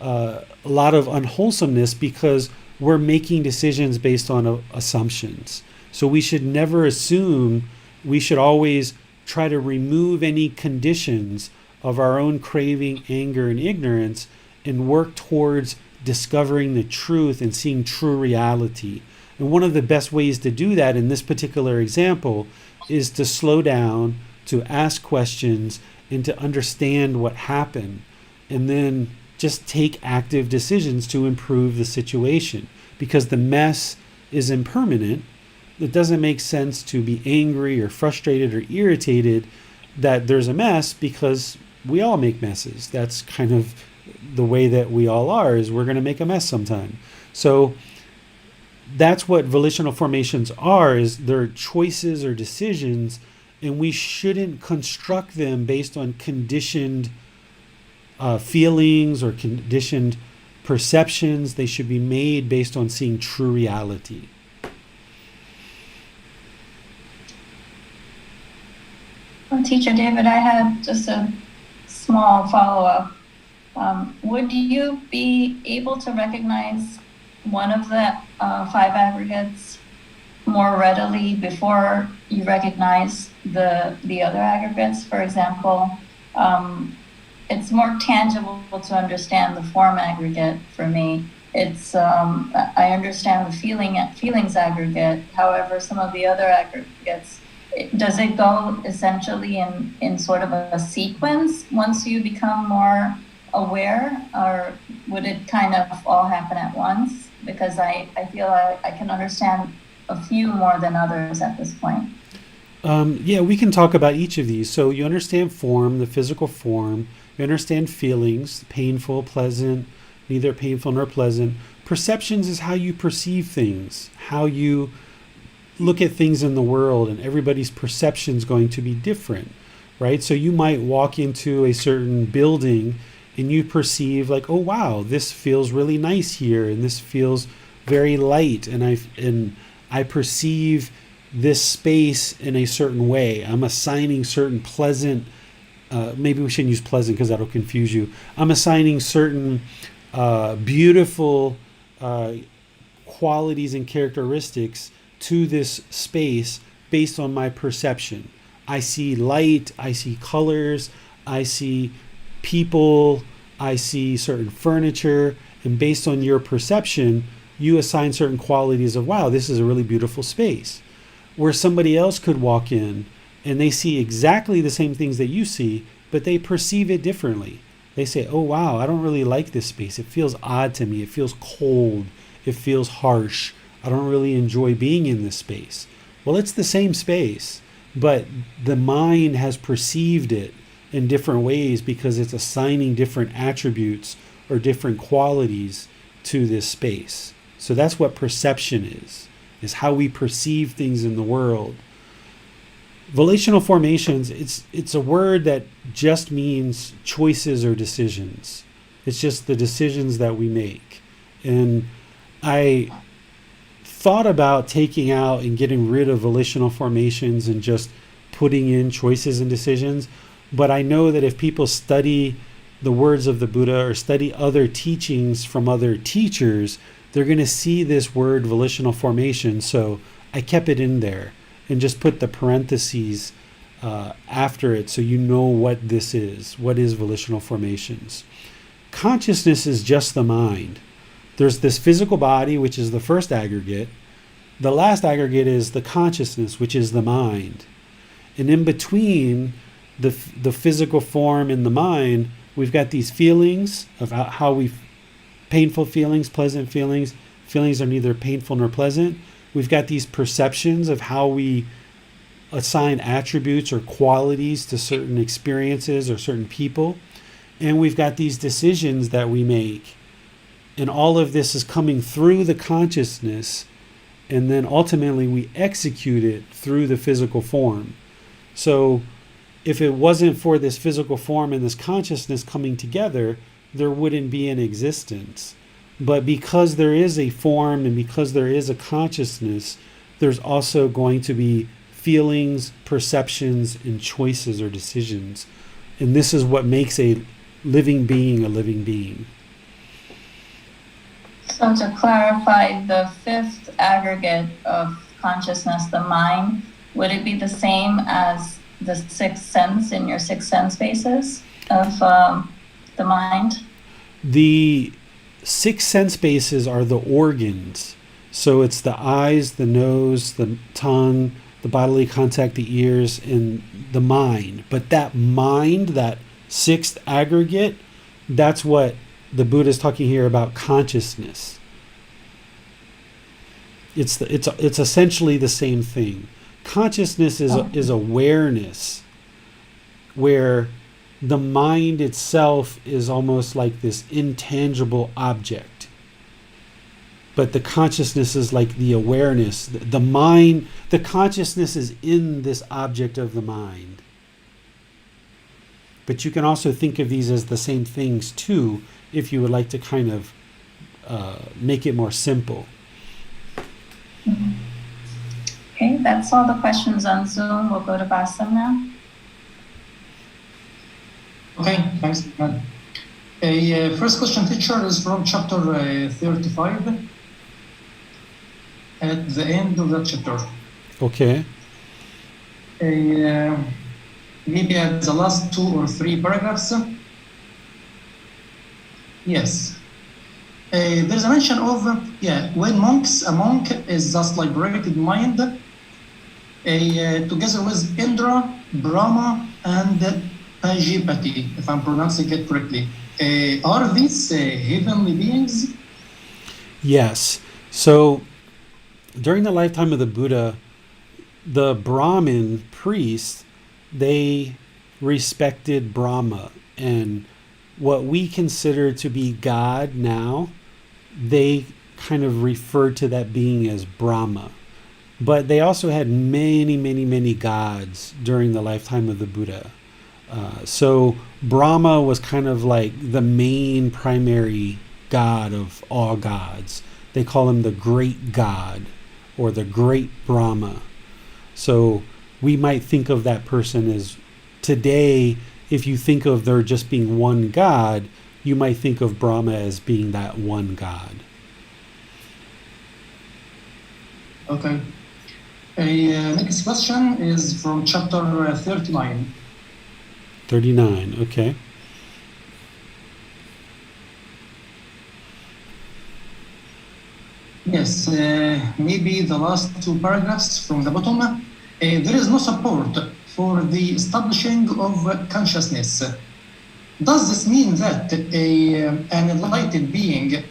a lot of unwholesomeness because we're making decisions based on assumptions. So we should never assume. We should always try to remove any conditions of our own craving, anger, and ignorance and work towards discovering the truth and seeing true reality. And one of the best ways to do that in this particular example is to slow down, to ask questions, and to understand what happened, and then just take active decisions to improve the situation. Because the mess is impermanent, it doesn't make sense to be angry or frustrated or irritated that there's a mess, because we all make messes. That's kind of the way that we all are, is we're going to make a mess sometime. So that's what volitional formations are, is they're choices or decisions, and we shouldn't construct them based on conditioned feelings or conditioned perceptions. They should be made based on seeing true reality. Well, Teacher David, I had just a small follow-up. Would you be able to recognize one of the five aggregates more readily before you recognize the other aggregates? For example, it's more tangible to understand the form aggregate for me. It's I understand the feelings aggregate. However, some of the other aggregates, does it go essentially in sort of a sequence once you become more aware, or would it kind of all happen at once? Because I feel I can understand a few more than others at this point. Yeah, we can talk about each of these. So you understand form, the physical form. You understand feelings, painful, pleasant, neither painful nor pleasant. Perceptions is how you perceive things, how you look at things in the world, and everybody's perception is going to be different. right? So you might walk into a certain building and you perceive like, oh wow, this feels really nice here, and this feels very light, and I perceive this space in a certain way. I'm assigning certain pleasant, maybe we shouldn't use pleasant because that'll confuse you. I'm assigning certain beautiful qualities and characteristics to this space based on my perception. I see light, I see colors, I see people, I see certain furniture, and based on your perception, you assign certain qualities of, wow, this is a really beautiful space. Where somebody else could walk in and they see exactly the same things that you see, but they perceive it differently. They say, oh wow, I don't really like this space. It feels odd to me. It feels cold. It feels harsh. I don't really enjoy being in this space. Well, it's the same space, but the mind has perceived it in different ways because it's assigning different attributes or different qualities to this space. So that's what perception is how we perceive things in the world. Volitional formations, it's a word that just means choices or decisions. It's just the decisions that we make. And I thought about taking out and getting rid of volitional formations and just putting in choices and decisions. But I know that if people study the words of the Buddha or study other teachings from other teachers, they're going to see this word volitional formation. So I kept it in there and just put the parentheses after it so you know what this is. What is volitional formations? Consciousness is just the mind. There's this physical body, which is the first aggregate. The last aggregate is the consciousness, which is the mind. And in between the physical form and the mind, we've got these feelings of how we, painful feelings, pleasant feelings. Feelings are neither painful nor pleasant. We've got these perceptions of how we assign attributes or qualities to certain experiences or certain people. And we've got these decisions that we make. And all of this is coming through the consciousness, and then ultimately we execute it through the physical form. So if it wasn't for this physical form and this consciousness coming together, there wouldn't be an existence. But because there is a form and because there is a consciousness, there's also going to be feelings, perceptions, and choices or decisions. And this is what makes a living being a living being. So to clarify, the fifth aggregate of consciousness, the mind, would it be the same as the sixth sense in your sixth sense basis of the mind? The six sense bases are the organs. So it's the eyes, the nose, the tongue, the bodily contact, the ears, and the mind. But that mind, that sixth aggregate, that's what the Buddha is talking here about consciousness. It's essentially the same thing. Consciousness is awareness, where the mind itself is almost like this intangible object. But the consciousness is like the awareness. The mind, the consciousness is in this object of the mind. But you can also think of these as the same things too, if you would like to kind of make it more simple. Okay, that's all the questions on Zoom. We'll go to Basam now. Okay, thanks. First question, teacher, is from chapter 35, at the end of that chapter. Okay. Maybe at the last 2 or 3 paragraphs. Yes. There's a mention of, when a monk is just liberated mind, together with Indra, Brahma, and Pajipati, if I'm pronouncing it correctly. Are these heavenly beings? Yes. So during the lifetime of the Buddha, the Brahmin priests, they respected Brahma, and what we consider to be God now, they kind of referred to that being as Brahma. But they also had many, many, many gods during the lifetime of the Buddha. So Brahma was kind of like the main primary god of all gods. They call him the great god or the great Brahma. So we might think of that person as today, if you think of there just being one god, you might think of Brahma as being that one god. Okay. Next question is from chapter 39. 39, okay. Yes, maybe the last two paragraphs from the bottom. There is no support for the establishing of consciousness. Does this mean that an enlightened being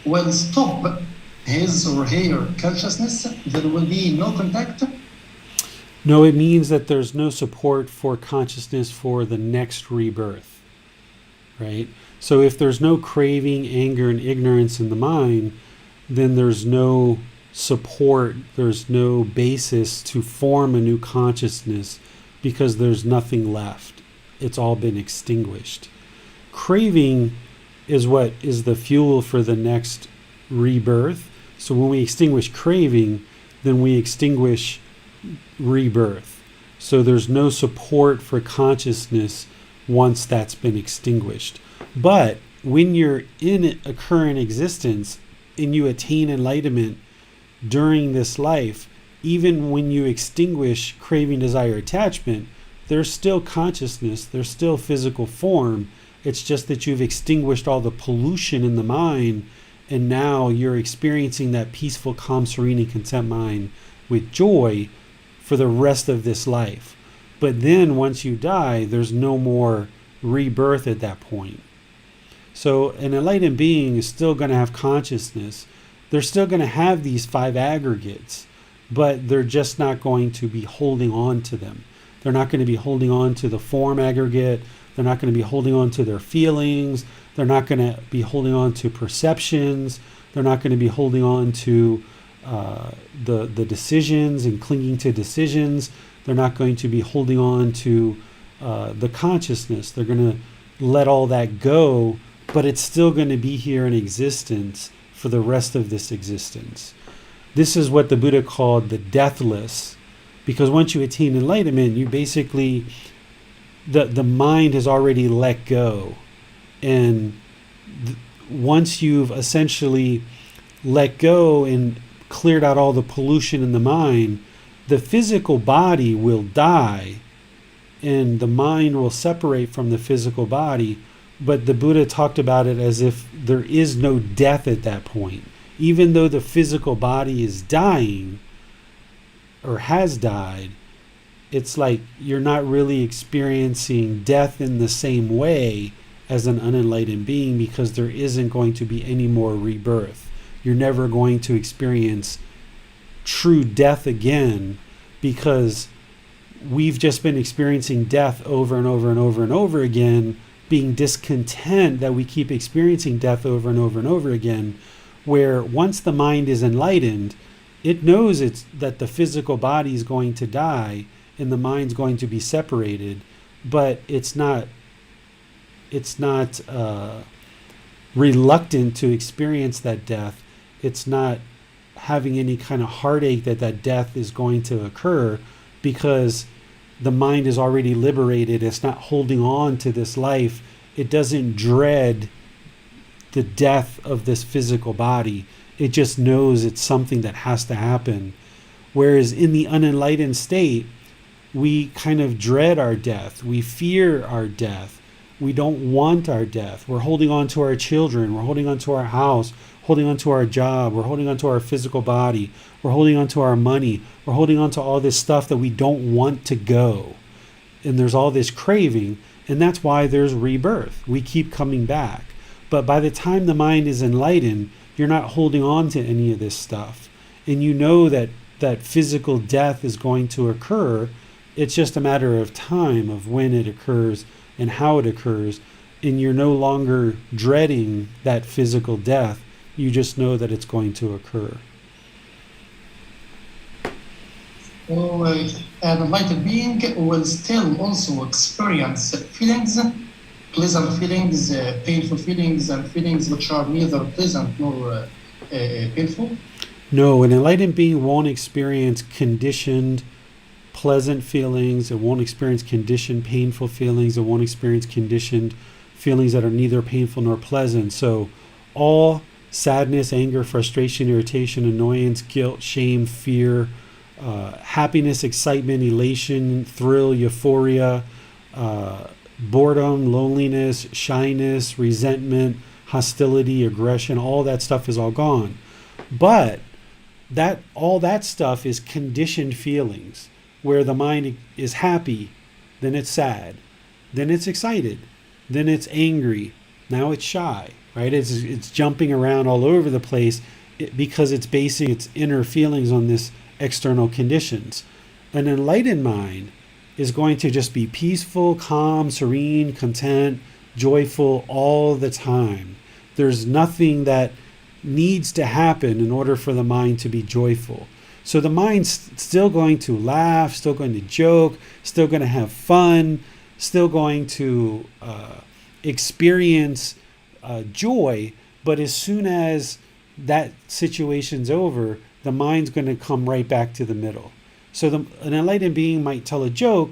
will stop his or her consciousness? There will be no contact? No, it means that there's no support for consciousness for the next rebirth, right? So if there's no craving, anger, and ignorance in the mind, then there's no support, there's no basis to form a new consciousness because there's nothing left. It's all been extinguished. Craving is what is the fuel for the next rebirth. So when we extinguish craving, then we extinguish rebirth. So there's no support for consciousness once that's been extinguished. But when you're in a current existence and you attain enlightenment during this life, even when you extinguish craving, desire, attachment, there's still consciousness, there's still physical form. It's just that you've extinguished all the pollution in the mind, and now you're experiencing that peaceful, calm, serene, and content mind with joy for the rest of this life. But then once you die, there's no more rebirth at that point. So an enlightened being is still going to have consciousness. They're still going to have these five aggregates, but they're just not going to be holding on to them. They're not going to be holding on to the form aggregate. They're not going to be holding on to their feelings. They're not going to be holding on to perceptions. They're not going to be holding on to the decisions and clinging to decisions. They're not going to be holding on to the consciousness. They're going to let all that go, but it's still going to be here in existence for the rest of this existence. This is what the Buddha called the deathless, because once you attain enlightenment, you basically, the mind has already let go. And once you've essentially let go and cleared out all the pollution in the mind, the physical body will die and the mind will separate from the physical body. But the Buddha talked about it as if there is no death at that point. Even though the physical body is dying or has died, it's like you're not really experiencing death in the same way as an unenlightened being, because there isn't going to be any more rebirth. You're never going to experience true death again, because we've just been experiencing death over and over and over and over again, being discontent that we keep experiencing death over and over and over again, where once the mind is enlightened, it knows that the physical body is going to die and the mind's going to be separated, but it's not reluctant to experience that death. It's not having any kind of heartache that death is going to occur, because the mind is already liberated. It's not holding on to this life. It doesn't dread the death of this physical body. It just knows it's something that has to happen. Whereas in the unenlightened state, we kind of dread our death. We fear our death. We don't want our death. We're holding on to our children. We're holding on to our house, holding on to our job. We're holding on to our physical body. We're holding on to our money. We're holding on to all this stuff that we don't want to go. And there's all this craving, and that's why there's rebirth. We keep coming back. But by the time the mind is enlightened, you're not holding on to any of this stuff. And you know that physical death is going to occur. It's just a matter of time of when it occurs and how it occurs. And you're no longer dreading that physical death. You just know that it's going to occur. So, an enlightened being will still also experience feelings, pleasant feelings, painful feelings, and feelings which are neither pleasant nor painful. No, an enlightened being won't experience conditioned pleasant feelings. It won't experience conditioned painful feelings. It won't experience conditioned feelings that are neither painful nor pleasant. So all sadness, anger, frustration, irritation, annoyance, guilt, shame, fear, happiness, excitement, elation, thrill, euphoria, boredom, loneliness, shyness, resentment, hostility, aggression, all that stuff is all gone. But all that stuff is conditioned feelings, where the mind is happy, then it's sad, then it's excited, then it's angry, now it's shy, right? It's jumping around all over the place because it's basing its inner feelings on this external conditions. An enlightened mind is going to just be peaceful, calm, serene, content, joyful all the time. There's nothing that needs to happen in order for the mind to be joyful. So the mind's still going to laugh, still going to joke, still going to have fun, still going to experience joy. But as soon as that situation's over, the mind's going to come right back to the middle. So an enlightened being might tell a joke,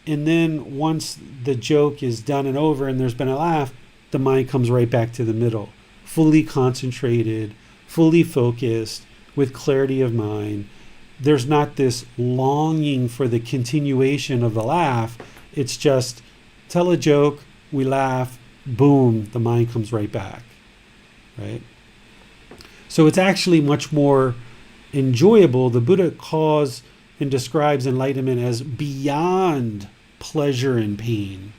and then once the joke is done and over and there's been a laugh, the mind comes right back to the middle, fully concentrated, fully focused, with clarity of mind. There's not this longing for the continuation of the laugh. It's just tell a joke, we laugh, boom, the mind comes right back, right? So it's actually much more enjoyable. The Buddha calls and describes enlightenment as beyond pleasure and pain.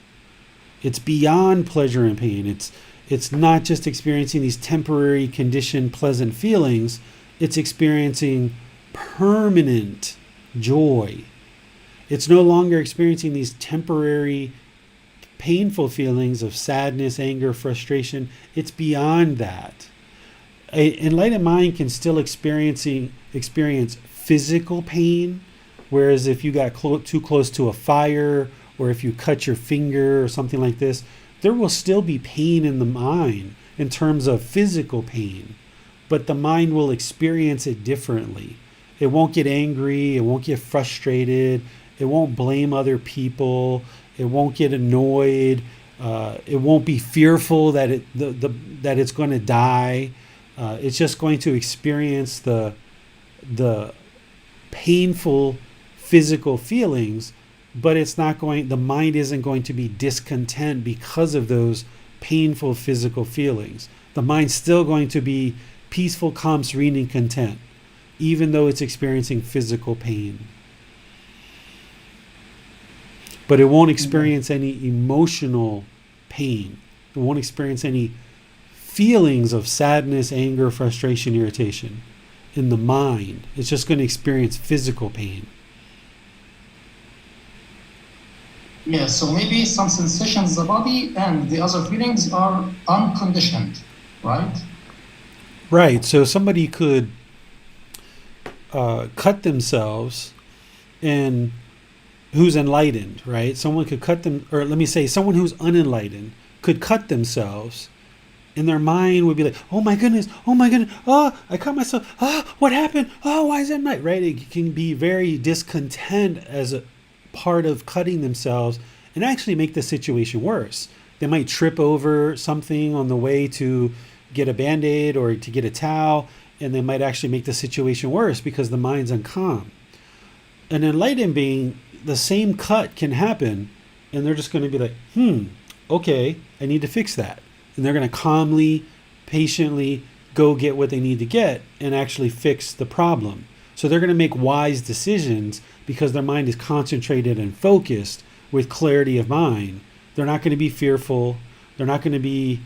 It's beyond pleasure and pain. It's not just experiencing these temporary conditioned pleasant feelings. It's experiencing permanent joy. It's no longer experiencing these temporary painful feelings of sadness, anger, frustration. It's beyond that. An enlightened mind can still experience physical pain, whereas if you got too close to a fire, or if you cut your finger or something like this, there will still be pain in the mind in terms of physical pain, but the mind will experience it differently. It won't get angry, it won't get frustrated, it won't blame other people, it won't get annoyed, it won't be fearful that that it's going to die. It's just going to experience the painful physical feelings, but the mind isn't going to be discontent because of those painful physical feelings. The mind's still going to be peaceful, calm, serene, and content, even though it's experiencing physical pain. But it won't experience any emotional pain. It won't experience any feelings of sadness, anger, frustration, irritation in the mind. It's just going to experience physical pain. Yeah, so maybe some sensations of the body and the other feelings are unconditioned, right? Right. So somebody could cut themselves, and who's enlightened, right? Someone could cut them, or let me say, someone who's unenlightened could cut themselves, and their mind would be like, oh my goodness, oh, I cut myself, oh, what happened? Oh, why is that night, right? It can be very discontent as a part of cutting themselves and actually make the situation worse. They might trip over something on the way to get a Band-Aid or to get a towel, and they might actually make the situation worse because the mind's uncalm. An enlightened being, the same cut can happen, and they're just going to be like, okay, I need to fix that. And they're going to calmly, patiently go get what they need to get and actually fix the problem. So they're going to make wise decisions because their mind is concentrated and focused with clarity of mind. They're not going to be fearful. They're not going to be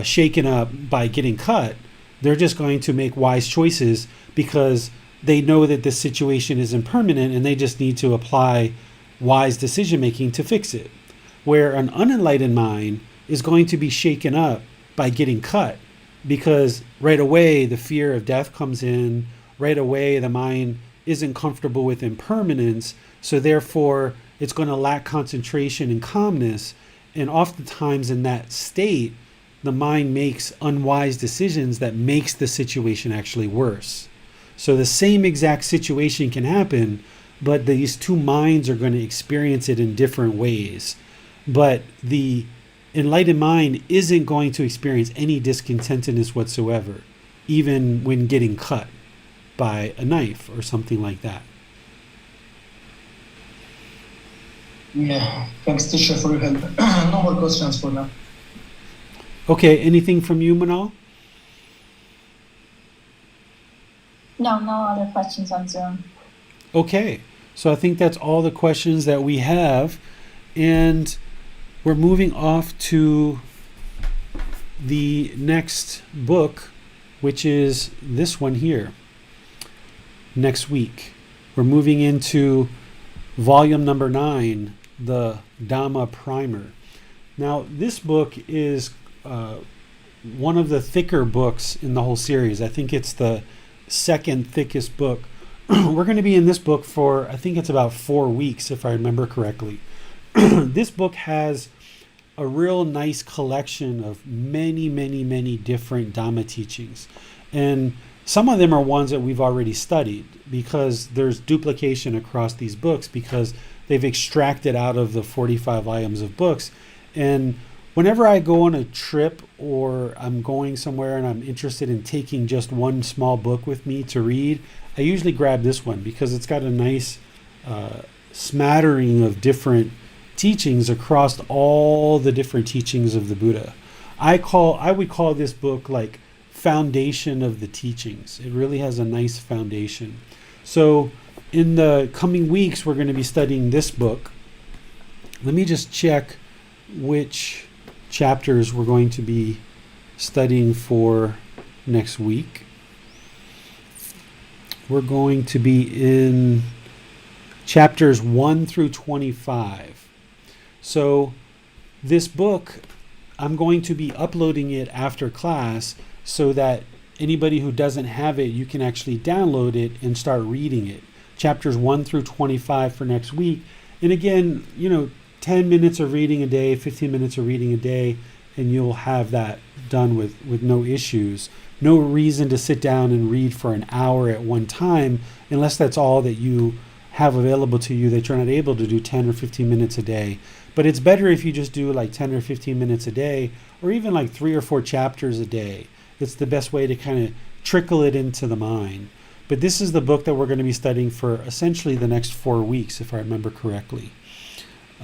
shaken up by getting cut. They're just going to make wise choices because they know that this situation is impermanent and they just need to apply wise decision making to fix it. Where an unenlightened mind is going to be shaken up by getting cut because right away the fear of death comes in. Right away the mind isn't comfortable with impermanence, so therefore it's going to lack concentration and calmness. And oftentimes in that state, the mind makes unwise decisions that makes the situation actually worse. So the same exact situation can happen, but these two minds are going to experience it in different ways. But the enlightened mind isn't going to experience any discontentedness whatsoever, even when getting cut by a knife or something like that. Yeah, thanks, teacher, for your help. No more questions for now. Okay, anything from you, Manal? No, no other questions on Zoom. Okay, so I think that's all the questions that we have. And we're moving off to the next book, which is this one here. Next week, we're moving into volume number 9, the Dhamma Primer. Now, this book is one of the thicker books in the whole series. I think it's the second thickest book. We're going to be in this book for, I think it's about 4 weeks, if I remember correctly. This book has a real nice collection of many, many, many different Dhamma teachings. And some of them are ones that we've already studied because there's duplication across these books because they've extracted out of the 45 volumes of books. And whenever I go on a trip or I'm going somewhere and I'm interested in taking just one small book with me to read, I usually grab this one because it's got a nice smattering of different teachings across all the different teachings of the Buddha. I would call this book like foundation of the teachings. It really has a nice foundation. So in the coming weeks, we're going to be studying this book. Let me just check which chapters we're going to be studying for next week. We're going to be in chapters 1 through 25. So this book, I'm going to be uploading it after class so that anybody who doesn't have it, you can actually download it and start reading it. Chapters 1 through 25 for next week. And again, 10 minutes of reading a day, 15 minutes of reading a day, and you'll have that done with no issues. No reason to sit down and read for an hour at one time unless that's all that you have available to you, that you're not able to do 10 or 15 minutes a day. But it's better if you just do like 10 or 15 minutes a day, or even like 3 or 4 chapters a day. It's the best way to kind of trickle it into the mind. But this is the book that we're going to be studying for essentially the next 4 weeks, if I remember correctly.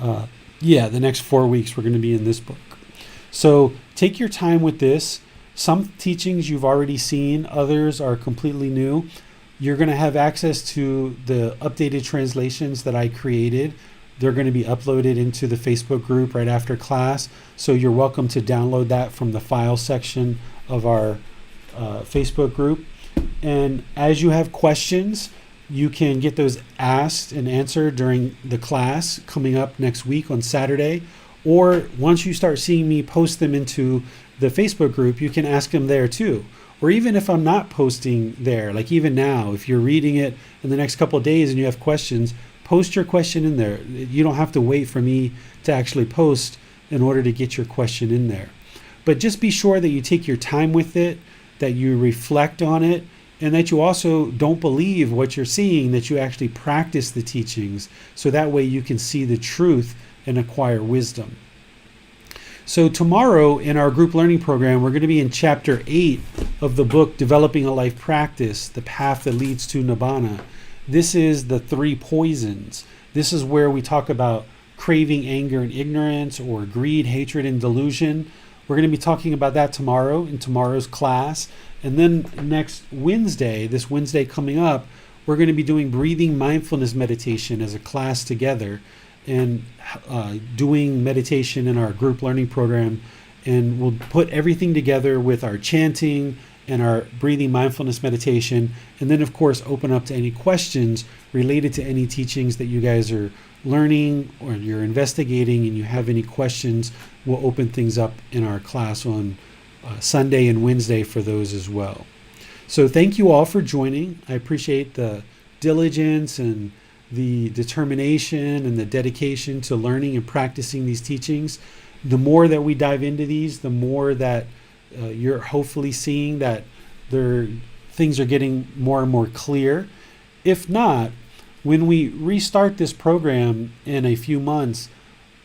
The next 4 weeks we're going to be in this book. So take your time with this. Some teachings you've already seen, others are completely new. You're going to have access to the updated translations that I created. They're going to be uploaded into the Facebook group right after class. So you're welcome to download that from the file section of our Facebook group. And as you have questions, you can get those asked and answered during the class coming up next week on Saturday. Or once you start seeing me post them into the Facebook group, you can ask them there too. Or even if I'm not posting there, like even now, if you're reading it in the next couple of days and you have questions, post your question in there. You don't have to wait for me to actually post in order to get your question in there. But just be sure that you take your time with it, that you reflect on it, and that you also don't believe what you're seeing, that you actually practice the teachings, so that way you can see the truth and acquire wisdom. So tomorrow in our group learning program, we're going to be in chapter 8 of the book, Developing a Life Practice, The Path That Leads to Nibbana. This is the 3 poisons. This is where we talk about craving, anger, and ignorance, or greed, hatred, and delusion. We're going to be talking about that tomorrow in tomorrow's class. And then next Wednesday, this Wednesday coming up, we're going to be doing breathing mindfulness meditation as a class together and doing meditation in our group learning program. And we'll put everything together with our chanting and our breathing mindfulness meditation. And then, of course, open up to any questions related to any teachings that you guys are learning or you're investigating and you have any questions. We'll open things up in our class on Sunday and Wednesday for those as well. So thank you all for joining. I appreciate the diligence and the determination and the dedication to learning and practicing these teachings, the more that we dive into these, the more that you're hopefully seeing that things are getting more and more clear. If not, when we restart this program in a few months,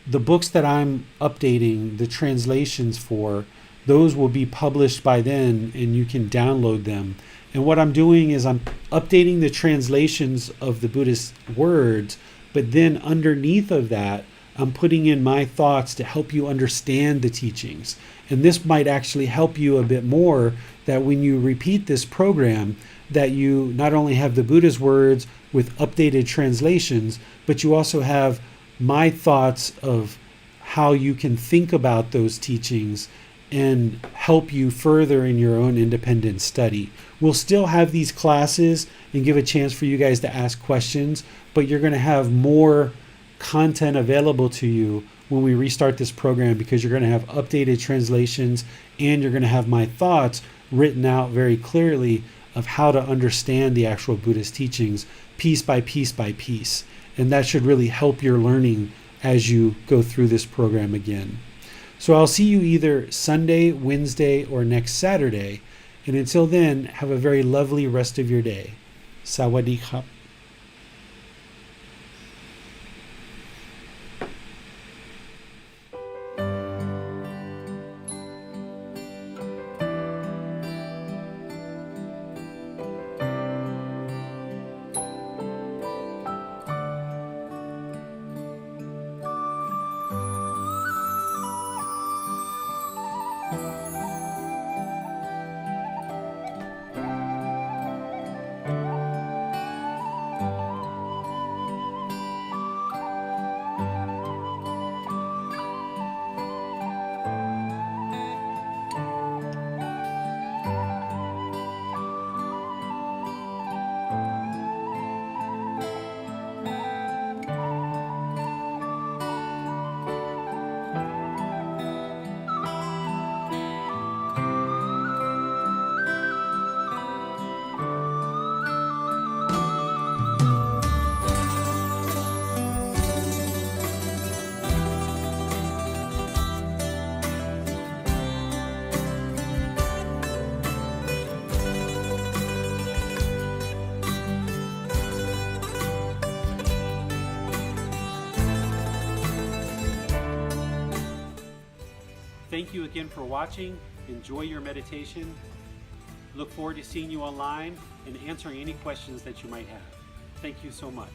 the books that I'm updating the translations for, those will be published by then and you can download them. And what I'm doing is I'm updating the translations of the Buddhist words, but then underneath of that, I'm putting in my thoughts to help you understand the teachings. And this might actually help you a bit more, that when you repeat this program, that you not only have the Buddha's words with updated translations, but you also have my thoughts of how you can think about those teachings and help you further in your own independent study. We'll still have these classes and give a chance for you guys to ask questions, but you're going to have more content available to you when we restart this program, because you're going to have updated translations and you're going to have my thoughts written out very clearly of how to understand the actual Buddhist teachings piece by piece by piece. And that should really help your learning as you go through this program again. So I'll see you either Sunday, Wednesday, or next Saturday. And until then, have a very lovely rest of your day. Sawadee khap. Thank you again for watching. Enjoy your meditation. Look forward to seeing you online and answering any questions that you might have. Thank you so much.